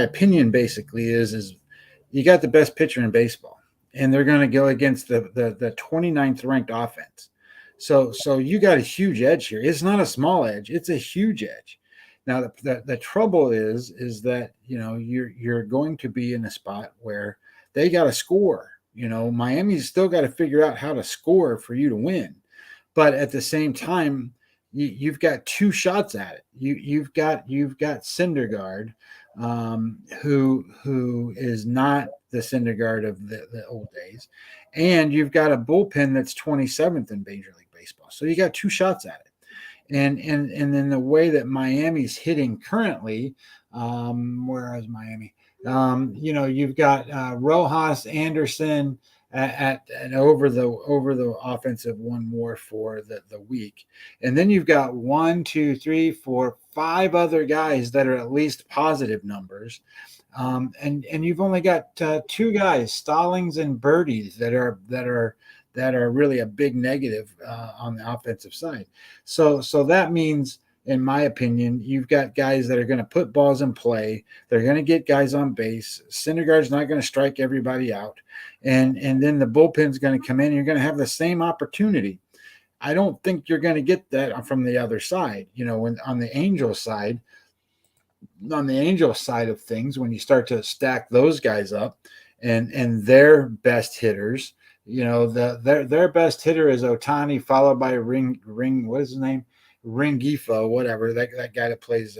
opinion basically is you got the best pitcher in baseball, and they're going to go against the 29th ranked offense. So you got a huge edge here. It's not a small edge; it's a huge edge. Now the trouble is that you're going to be in a spot where they got to score. Miami's still got to figure out how to score for you to win, but at the same time, you've got 2 shots at it. You've got Syndergaard, who is not the Syndergaard of the old days, and you've got a bullpen that's 27th in Major League Baseball. So you got two shots at it. And then the way that Miami's hitting currently, where is Miami? You've got Rojas, Anderson at over the offensive one more for the week, and then you've got 1, 2, 3, 4, 5 other guys that are at least positive numbers. And you've only got two guys, Stallings and Birdie, that are really a big negative on the offensive side. So that means, in my opinion, you've got guys that are going to put balls in play. They're going to get guys on base. Syndergaard's not going to strike everybody out, and then the bullpen's going to come in. And you're going to have the same opportunity. I don't think you're going to get that from the other side. When on the Angels side of things, when you start to stack those guys up and their best hitters, their best hitter is Ohtani, followed by Ring. What is his name? Ringifo, whatever that guy that plays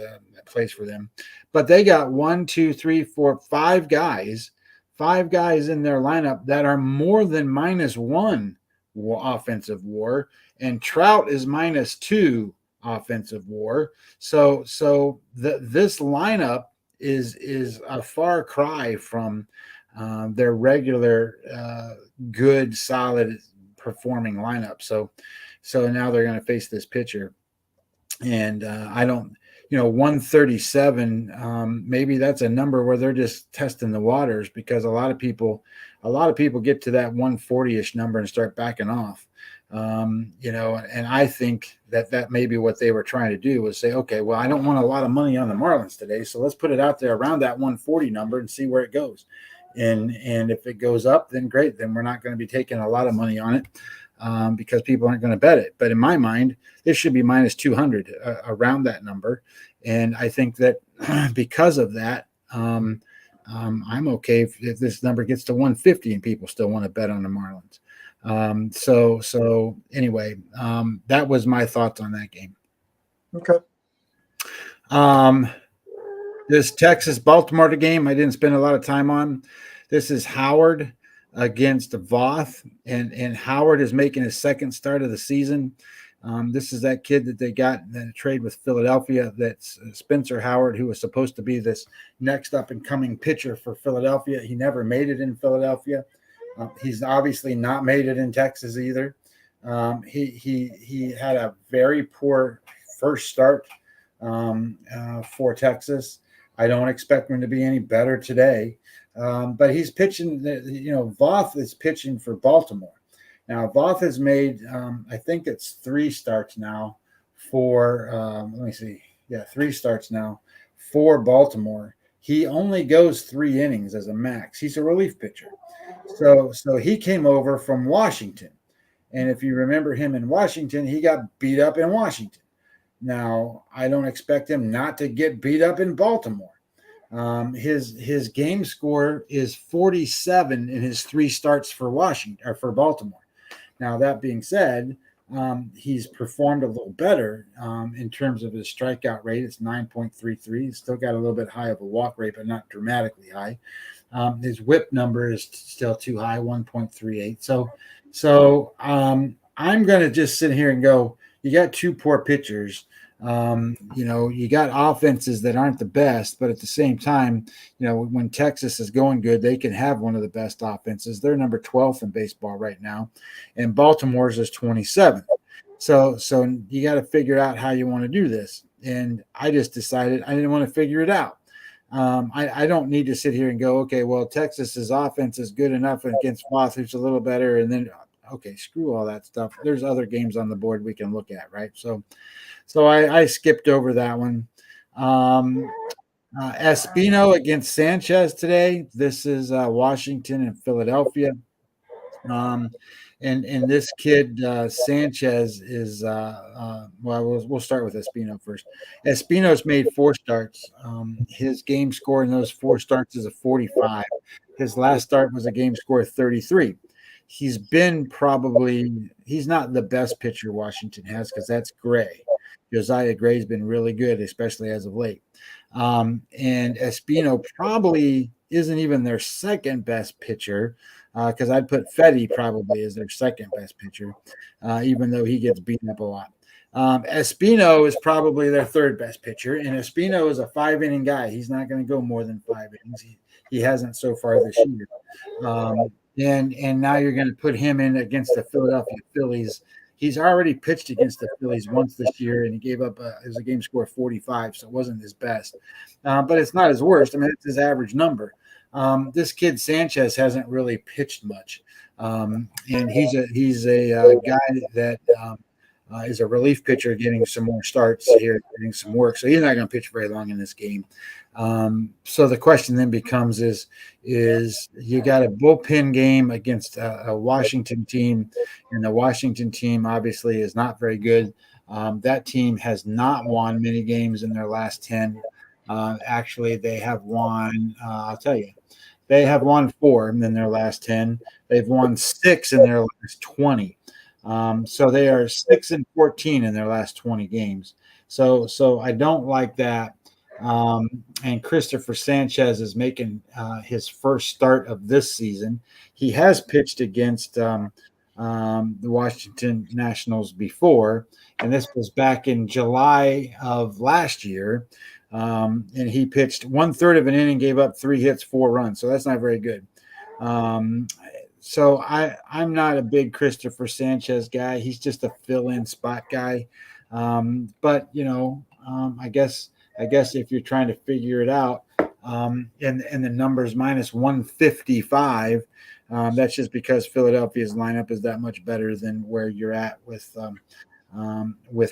for them. But they got 1, 2, 3, 4, 5 guys in their lineup that are more than -1 offensive WAR, and Trout is -2 offensive WAR. So this lineup is a far cry from their regular good, solid performing lineup. So now they're going to face this pitcher, and I don't, 137. Maybe that's a number where they're just testing the waters, because a lot of people get to that 140-ish number and start backing off. And I think that may be what they were trying to do, was say, okay, well, I don't want a lot of money on the Marlins today, so let's put it out there around that 140 number and see where it goes. And if it goes up, then great. Then we're not going to be taking a lot of money on it, because people aren't going to bet it. But in my mind, this should be -200 around that number. And I think that because of that, I'm okay if this number gets to 150 and people still want to bet on the Marlins. So anyway, that was my thoughts on that game. Okay. This Texas-Baltimore game, I didn't spend a lot of time on. This is Howard against Voth, and Howard is making his second start of the season. This is that kid that they got in a trade with Philadelphia. That's Spencer Howard, who was supposed to be this next up-and-coming pitcher for Philadelphia. He never made it in Philadelphia. He's obviously not made it in Texas either. He had a very poor first start for Texas. I don't expect him to be any better today, but he's pitching. Voth is pitching for Baltimore. Now, Voth has made, I think it's 3 starts now for. Let me see. Yeah, 3 starts now for Baltimore. He only goes 3 innings as a max. He's a relief pitcher. So he came over from Washington. And if you remember him in Washington, he got beat up in Washington. Now, I don't expect him not to get beat up in Baltimore. His game score is 47 in his 3 starts for Washington, or for Baltimore. Now, that being said, he's performed a little better in terms of his strikeout rate. It's 9.33. He's still got a little bit high of a walk rate, but not dramatically high. His whip number is still too high, 1.38. So I'm going to just sit here and go, you got 2 poor pitchers. You got offenses that aren't the best, but at the same time, when Texas is going good, they can have one of the best offenses. They're number 12th in baseball right now, and Baltimore's is 27th. So you got to figure out how you want to do this. And I just decided I didn't want to figure it out. I don't need to sit here and go, okay, well, Texas's offense is good enough against Voth, who's a little better, and then okay, screw all that stuff. There's other games on the board we can look at, right? So I skipped over that one. Espino against Sanchez today. This is Washington and Philadelphia. And this kid Sanchez is we'll start with Espino first. Espino's made 4 starts. His game score in those 4 starts is a 45. His last start was a game score of 33. He's not the best pitcher Washington has, because that's Gray. Josiah Gray's been really good, especially as of late. And Espino probably isn't even their second best pitcher, because I'd put Fetty probably as their second best pitcher, even though he gets beaten up a lot. Espino is probably their third best pitcher, and Espino is a 5 inning guy. He's not going to go more than 5 innings. He hasn't so far this year. And now you're going to put him in against the Philadelphia Phillies. He's already pitched against the Phillies once this year, and he gave up it was a game score of 45, so it wasn't his best. But it's not his worst. I mean, it's his average number. This kid Sanchez hasn't really pitched much, and he's a guy that is a relief pitcher, getting some more starts here, getting some work. So he's not going to pitch very long in this game. So the question then becomes: is you got a bullpen game against a Washington team, and the Washington team obviously is not very good. That team has not won many games in their last 10. Actually, they have won. I'll tell you, they have won 4 in their last 10. They've won 6 in their last 20. So they are 6-14 in their last 20 games. So I don't like that. And Christopher Sanchez is making his first start of this season. He has pitched against the Washington Nationals before, and this was back in July of last year. And he pitched 1/3 of an inning, gave up 3 hits, 4 runs. So that's not very good. So I'm not a big Christopher Sanchez guy. He's just a fill-in spot guy. But I guess if you're trying to figure it out, and the numbers minus 155, that's just because Philadelphia's lineup is that much better than where you're at with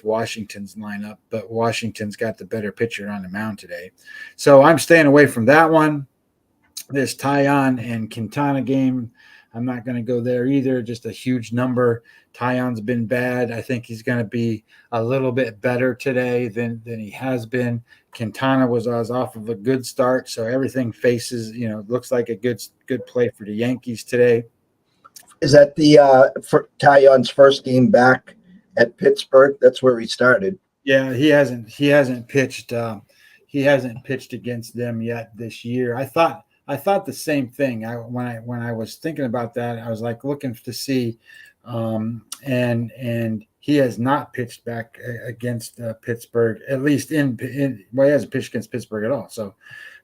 Washington's lineup. But Washington's got the better pitcher on the mound today. So I'm staying away from that one. This Taillon and Quintana game, I'm not going to go there either. Just a huge number. Taillon's been bad. I think he's going to be a little bit better today than he has been. Quintana was off of a good start, so everything looks like a good play for the Yankees today. Is that for Taillon's first game back at Pittsburgh? That's where he started. Yeah, he hasn't pitched. He hasn't pitched against them yet this year. I thought the same thing. When I was thinking about that, I was like looking to see, and he has not pitched back against Pittsburgh, at least he hasn't pitched against Pittsburgh at all. So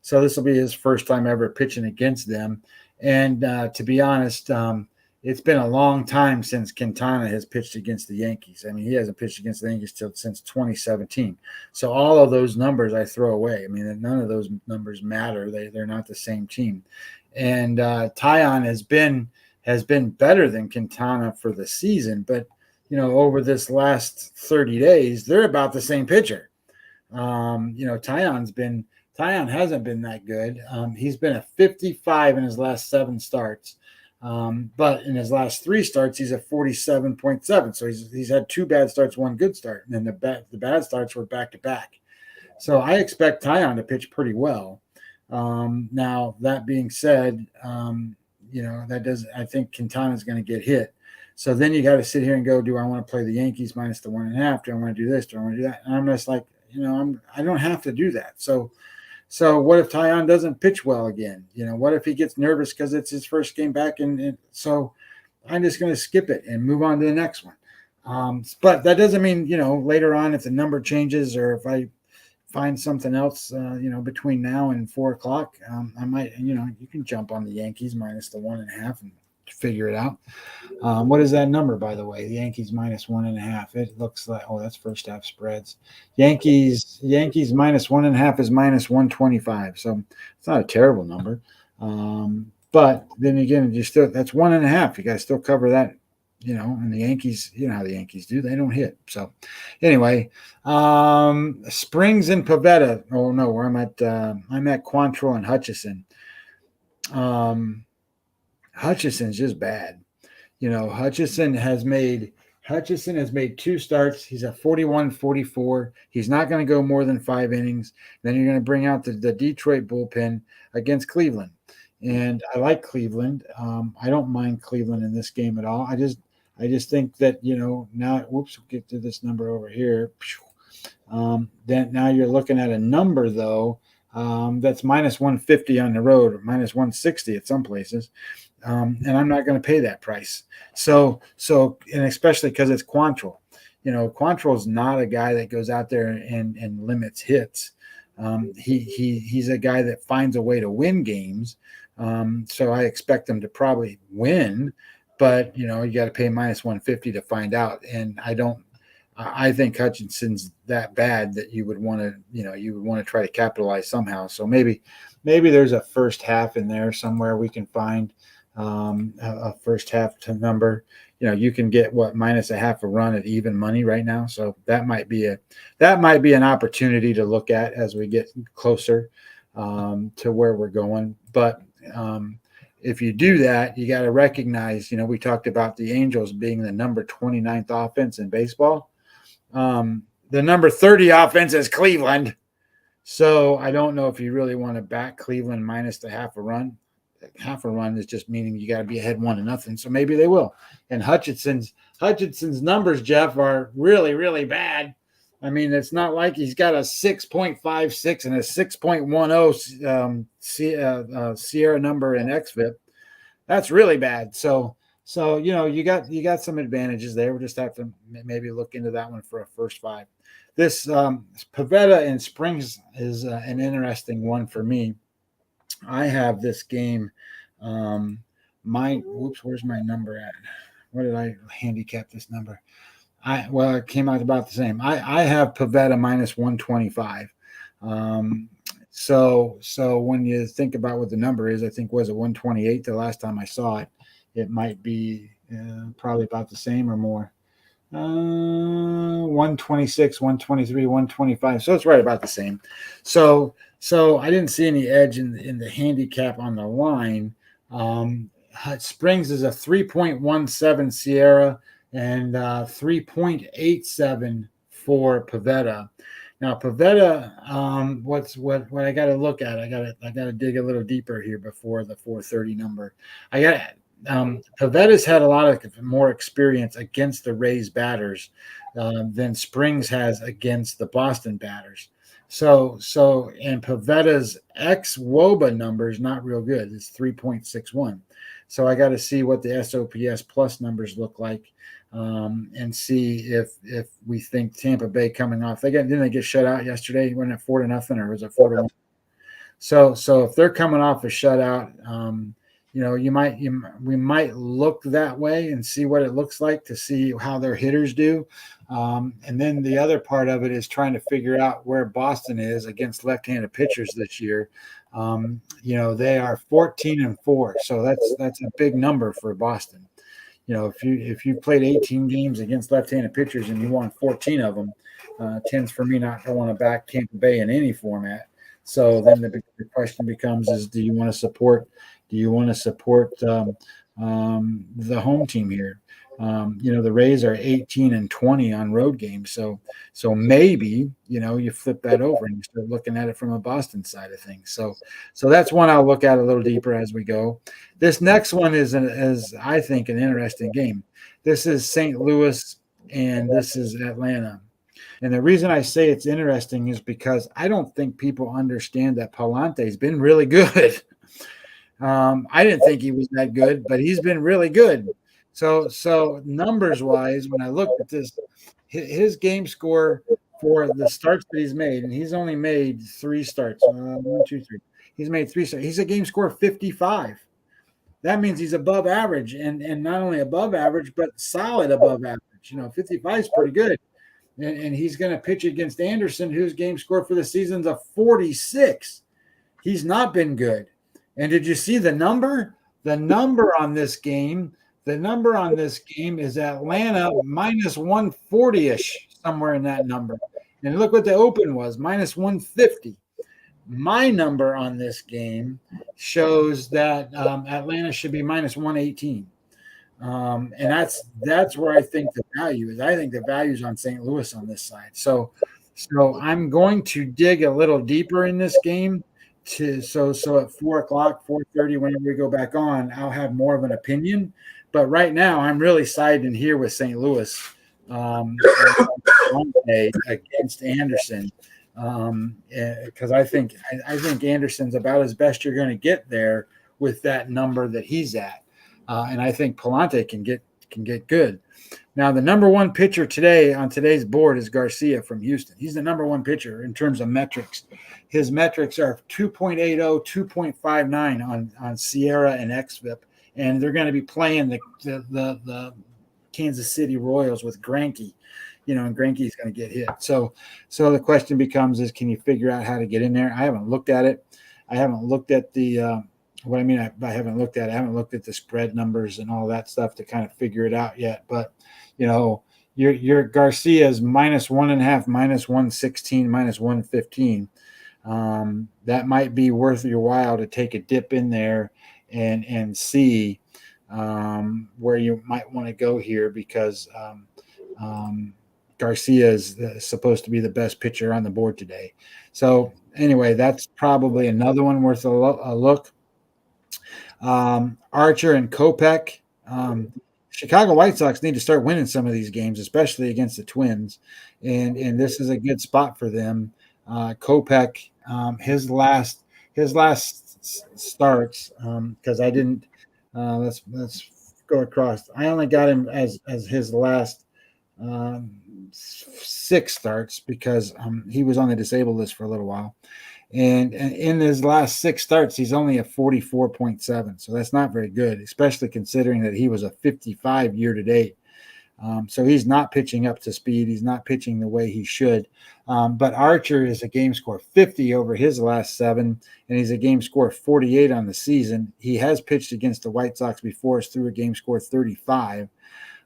this will be his first time ever pitching against them. And to be honest, it's been a long time since Quintana has pitched against the Yankees. I mean, he hasn't pitched against the Yankees since 2017. So all of those numbers I throw away. I mean, none of those numbers matter. They're not the same team. And Taillon has been better than Quintana for the season, but over this last 30 days, they're about the same pitcher. Taillon hasn't been that good. He's been a 55 in his last 7 starts. But in his last 3 starts, he's at 47.7. So he's had 2 bad starts, 1 good start. And then the bad starts were back to back. So I expect Taillon to pitch pretty well. Now that being said, I think Quintana is going to get hit. So then you got to sit here and go, do I want to play the Yankees minus the 1.5? Do I want to do this? Do I want to do that? And I'm just like, I don't have to do that. So what if Taillon doesn't pitch well again? What if he gets nervous because it's his first game back? And so I'm just going to skip it and move on to the next one. But that doesn't mean, later on, if the number changes or if I find something else, between now and 4:00, I might, you can jump on the Yankees minus the 1.5 and figure it out. What is that number, by the way? The Yankees minus 1.5. It looks like, that's first half spreads. Yankees minus 1.5 is minus 125. So it's not a terrible number. But then again, that's 1.5. You got to still cover that, and the Yankees, how the Yankees do, they don't hit. So anyway, Springs and Pavetta. Oh no, where I'm at Quantrill and Hutchison. Hutchison's just bad. Hutchison has made 2 starts. He's at 41-44. He's not going to go more than 5 innings. Then you're going to bring out the Detroit bullpen against Cleveland. And I like Cleveland. I don't mind Cleveland in this game at all. I just think that, now, we'll get to this number over here. Then now you're looking at a number though that's minus 150 on the road, or minus 160 at some places. And I'm not going to pay that price. And especially because it's Quantrill. Quantrill is not a guy that goes out there and limits hits. He's a guy that finds a way to win games. So I expect him to probably win, but you got to pay minus 150 to find out. And I think Hutchinson's that bad that you would want to try to capitalize somehow. So maybe there's a first half in there somewhere we can find a first half to number. You can get minus a half a run at even money right now. So that might be an opportunity to look at as we get closer to where we're going. But if you do that, you got to recognize, we talked about the Angels being the number 29th offense in baseball. The number 30 offense is Cleveland. So I don't know if you really want to back Cleveland minus the half a run. Half a run is just meaning you got to be ahead 1-0. So maybe they will. And Hutchinson's numbers, Jeff, are really, really bad. I mean, it's not like he's got a 6.56 and a 6.10 Sierra number in XFIP. That's really bad. So you got some advantages there. We'll just have to maybe look into that one for a first five. This Pavetta and Springs is an interesting one for me. I have this game. Where's my number at? What did I handicap this number? It came out about the same. I have Pavetta minus 125. So when you think about what the number is, I think was it 128 the last time I saw it. It might be probably about the same or more. 126, 123, 125. So it's right about the same. So I didn't see any edge in the handicap on the line. Springs is a 3.17 Sierra and 3.87 for Pavetta. Now Pavetta, what I got to look at? I got to dig a little deeper here before the 430 number. Pavetta's had a lot of more experience against the Rays batters than Springs has against the Boston batters. And Pavetta's ex-WOBA number is not real good. It's 3.61. So I got to see what the SOPS plus numbers look like and see if we think Tampa Bay coming off. Didn't they get shut out yesterday? Wasn't it 4-0 or was it 4-1? So if they're coming off a shutout, we might look that way and see what it looks like to see how their hitters do. And then the other part of it is trying to figure out where Boston is against left-handed pitchers this year. They are 14-4, so that's a big number for Boston. If you played 18 games against left-handed pitchers and you won 14 of them, tends for me not to want to back Tampa Bay in any format. So then the question becomes: do you want to support the home team here? The Rays are 18-20 on road games. So maybe, you flip that over and you start looking at it from a Boston side of things. So that's one I'll look at a little deeper as we go. This next one is I think an interesting game. This is St. Louis and this is Atlanta. And the reason I say it's interesting is because I don't think people understand that Palante's been really good. I didn't think he was that good, but he's been really good. So numbers wise, when I looked at this, his game score for the starts that he's made, and he's only made 3 starts. 1, 2, 3. He's made 3 starts. He's a game score of 55. That means he's above average, and not only above average, but solid above average. 55 is pretty good. And he's going to pitch against Anderson, whose game score for the season's a 46. He's not been good. And did you see the number? The number on this game is Atlanta minus 140-ish, somewhere in that number. And look what the open was, minus 150. My number on this game shows that Atlanta should be minus 118. And that's where I think the value is. I think the value is on St. Louis on this side. So I'm going to dig a little deeper in this game. So at 4 o'clock, 4:30, whenever we go back on, I'll have more of an opinion. But right now, I'm really siding here with St. Louis Monday against Anderson, because I think Anderson's about as best you're going to get there with that number that he's at, and I think Palante can get good. Now, the number one pitcher today on today's board is Garcia from Houston. He's the number one pitcher in terms of metrics. His metrics are 2.80, 2.59 on Sierra and XFIP, and they're going to be playing the Kansas City Royals with Greinke, and Greinke's going to get hit. So the question becomes is, can you figure out how to get in there? I haven't looked at it. I haven't looked at the what I mean, I haven't looked at it. I haven't looked at the spread numbers and all that stuff to kind of figure it out yet. But, your Garcia's -1.5, -116, -115. That might be worth your while to take a dip in there and see where you might want to go here, because Garcia is supposed to be the best pitcher on the board today. So anyway, that's probably another one worth a look. Archer and Kopech. Chicago White Sox need to start winning some of these games, especially against the Twins, and this is a good spot for them. Kopech, his last starts, because I didn't. Let's go across. I only got him as his last 6 starts because he was on the disabled list for a little while. And in his last 6 starts, he's only at 44.7. So that's not very good, especially considering that he was a 55 year to date. So he's not pitching up to speed. He's not pitching the way he should. But Archer is a game score 50 over his last 7, and he's a game score 48 on the season. He has pitched against the White Sox before, through a game score 35.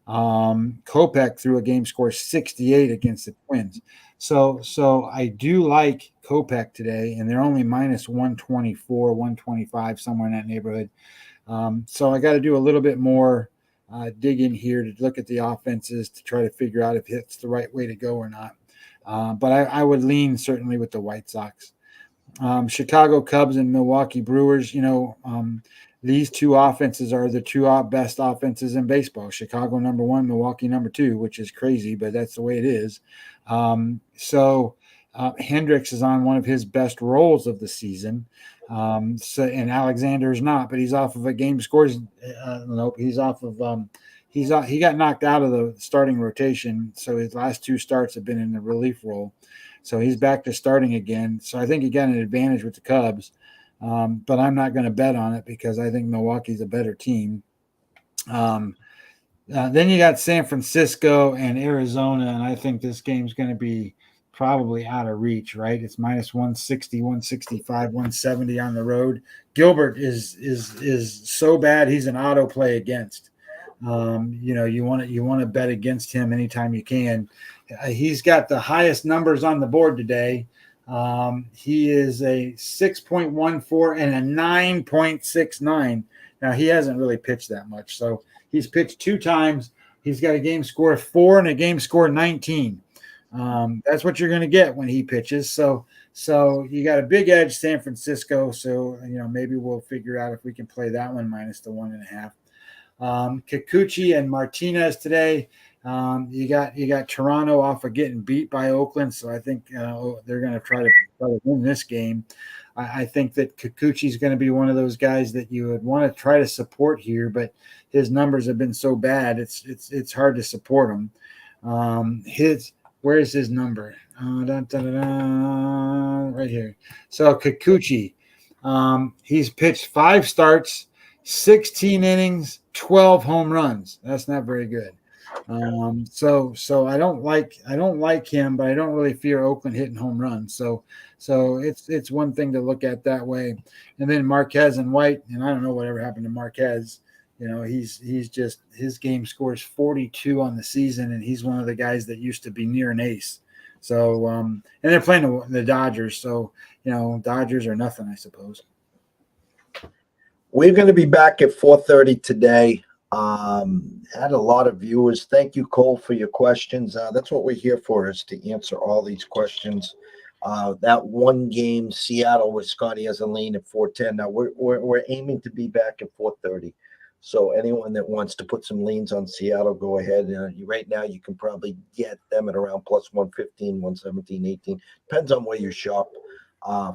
Kopech threw a game score 68 against the Twins. So I do like Kopech today, and they're only -124, 125, somewhere in that neighborhood. So I got to do a little bit more digging here to look at the offenses to try to figure out if it's the right way to go or not. But I would lean certainly with the White Sox. Chicago Cubs and Milwaukee Brewers, these two offenses are the 2 best offenses in baseball. Chicago number 1, Milwaukee number 2, which is crazy, but that's the way it is. Hendricks is on one of his best rolls of the season. And Alexander's not, but he's off of a game scores. Nope, he's off of he got knocked out of the starting rotation, so his last 2 starts have been in the relief role. So he's back to starting again. So I think he got an advantage with the Cubs. But I'm not going to bet on it because I think Milwaukee's a better team. Then you got San Francisco and Arizona, and I think this game's going to be probably out of reach, right? It's -160, 165, 170 on the road. Gilbert is so bad he's an auto play against. You want to bet against him anytime you can. He's got the highest numbers on the board today. He is a 6.14 and a 9.69. Now, he hasn't really pitched that much. So he's pitched 2 times. He's got a game score 4 and a game score 19. That's what you're going to get when he pitches. So you got a big edge, San Francisco. So, maybe we'll figure out if we can play that one minus the 1.5. Kikuchi and Martinez today. You got Toronto off of getting beat by Oakland, so I think they're going to try to win this game. I think that Kikuchi is going to be one of those guys that you would want to try to support here, but his numbers have been so bad, it's hard to support him. Where's his number? Right here. So Kikuchi, he's pitched 5 starts, 16 innings, 12 home runs. That's not very good. So I don't like him, but I don't really fear Oakland hitting home runs. So it's one thing to look at that way. And then Marquez and White, and I don't know whatever happened to Marquez. He's just, his game scores 42 on the season, and he's one of the guys that used to be near an ace. So and they're playing the Dodgers, so Dodgers are nothing, I suppose. We're going to be back at 4:30 today. Had a lot of viewers. Thank you, Cole, for your questions. That's what we're here for, is to answer all these questions. That one game, Seattle, where Scotty has a lean at 4:10. Now we're aiming to be back at 4:30. So anyone that wants to put some leans on Seattle, go ahead. Right now, you can probably get them at around plus 115, 117, 18. Depends on where you shop.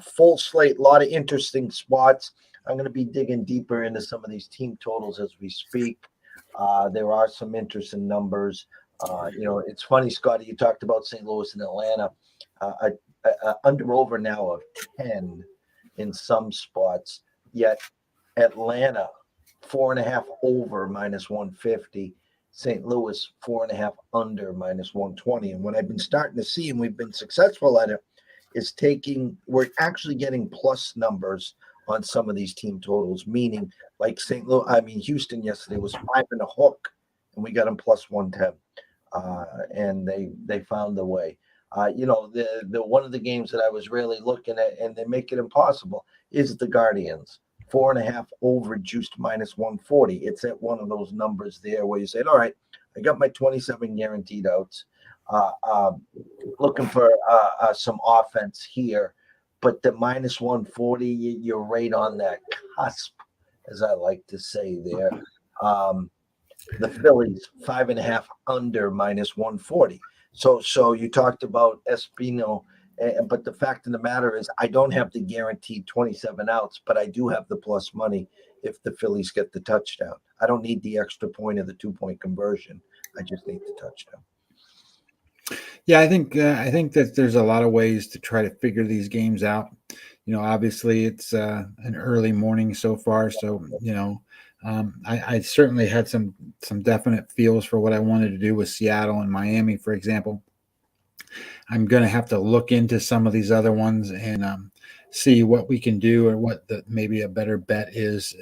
Full slate, a lot of interesting spots. I'm going to be digging deeper into some of these team totals as we speak. There are some interesting numbers. It's funny, Scotty, you talked about St. Louis and Atlanta. Under over now of 10 in some spots, yet Atlanta 4.5 over minus 150, St. Louis 4.5 under minus 120. And what I've been starting to see, and we've been successful at it, is we're actually getting plus numbers on some of these team totals, meaning like Houston yesterday was 5.5, and we got them plus 110. And they found the way. The one of the games that I was really looking at, and they make it impossible, is the Guardians. 4.5 over juiced minus 140. It's at one of those numbers there where you said, all right, I got my 27 guaranteed outs. Looking for some offense here, but the minus 140, you're right on that cusp, as I like to say there. The Phillies 5.5 under minus 140. So you talked about Espino, but the fact of the matter is I don't have the guaranteed 27 outs, but I do have the plus money if the Phillies get the touchdown. I don't need the extra point of the 2-point conversion. I just need the touchdown. Yeah, I think that there's a lot of ways to try to figure these games out. Obviously it's an early morning so far, so I certainly had some definite feels for what I wanted to do with Seattle and Miami, for example. I'm going to have to look into some of these other ones and see what we can do, or what maybe a better bet is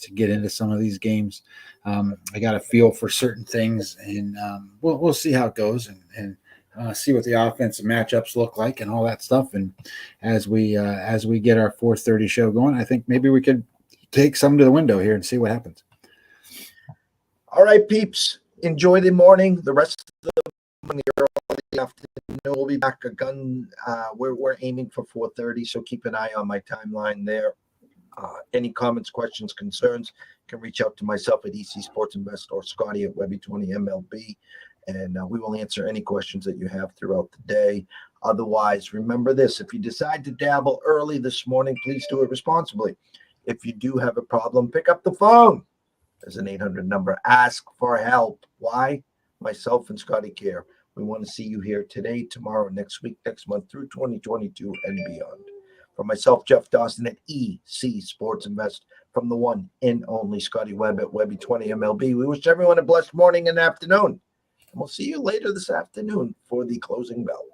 to get into some of these games. I got a feel for certain things, and we'll see how it goes, and see what the offensive matchups look like and all that stuff. And as we get our 4:30 show going, I think maybe we could take some to the window here and see what happens. All right, peeps. Enjoy the morning. The rest of the afternoon, we'll be back again. We're aiming for 4:30, so keep an eye on my timeline there. Any comments, questions, concerns, can reach out to myself at EC Sports Invest or Scotty at Webby20MLB, and we will answer any questions that you have throughout the day. Otherwise, remember this: if you decide to dabble early this morning, please do it responsibly. If you do have a problem, pick up the phone. There's an 800 number. Ask for help. Why? Myself and Scotty care. We want to see you here today, tomorrow, next week, next month, through 2022 and beyond. For myself, Jeff Dawson at EC Sports Invest, from the one and only Scotty Webb at Webby20MLB, we wish everyone a blessed morning and afternoon. And we'll see you later this afternoon for the closing bell.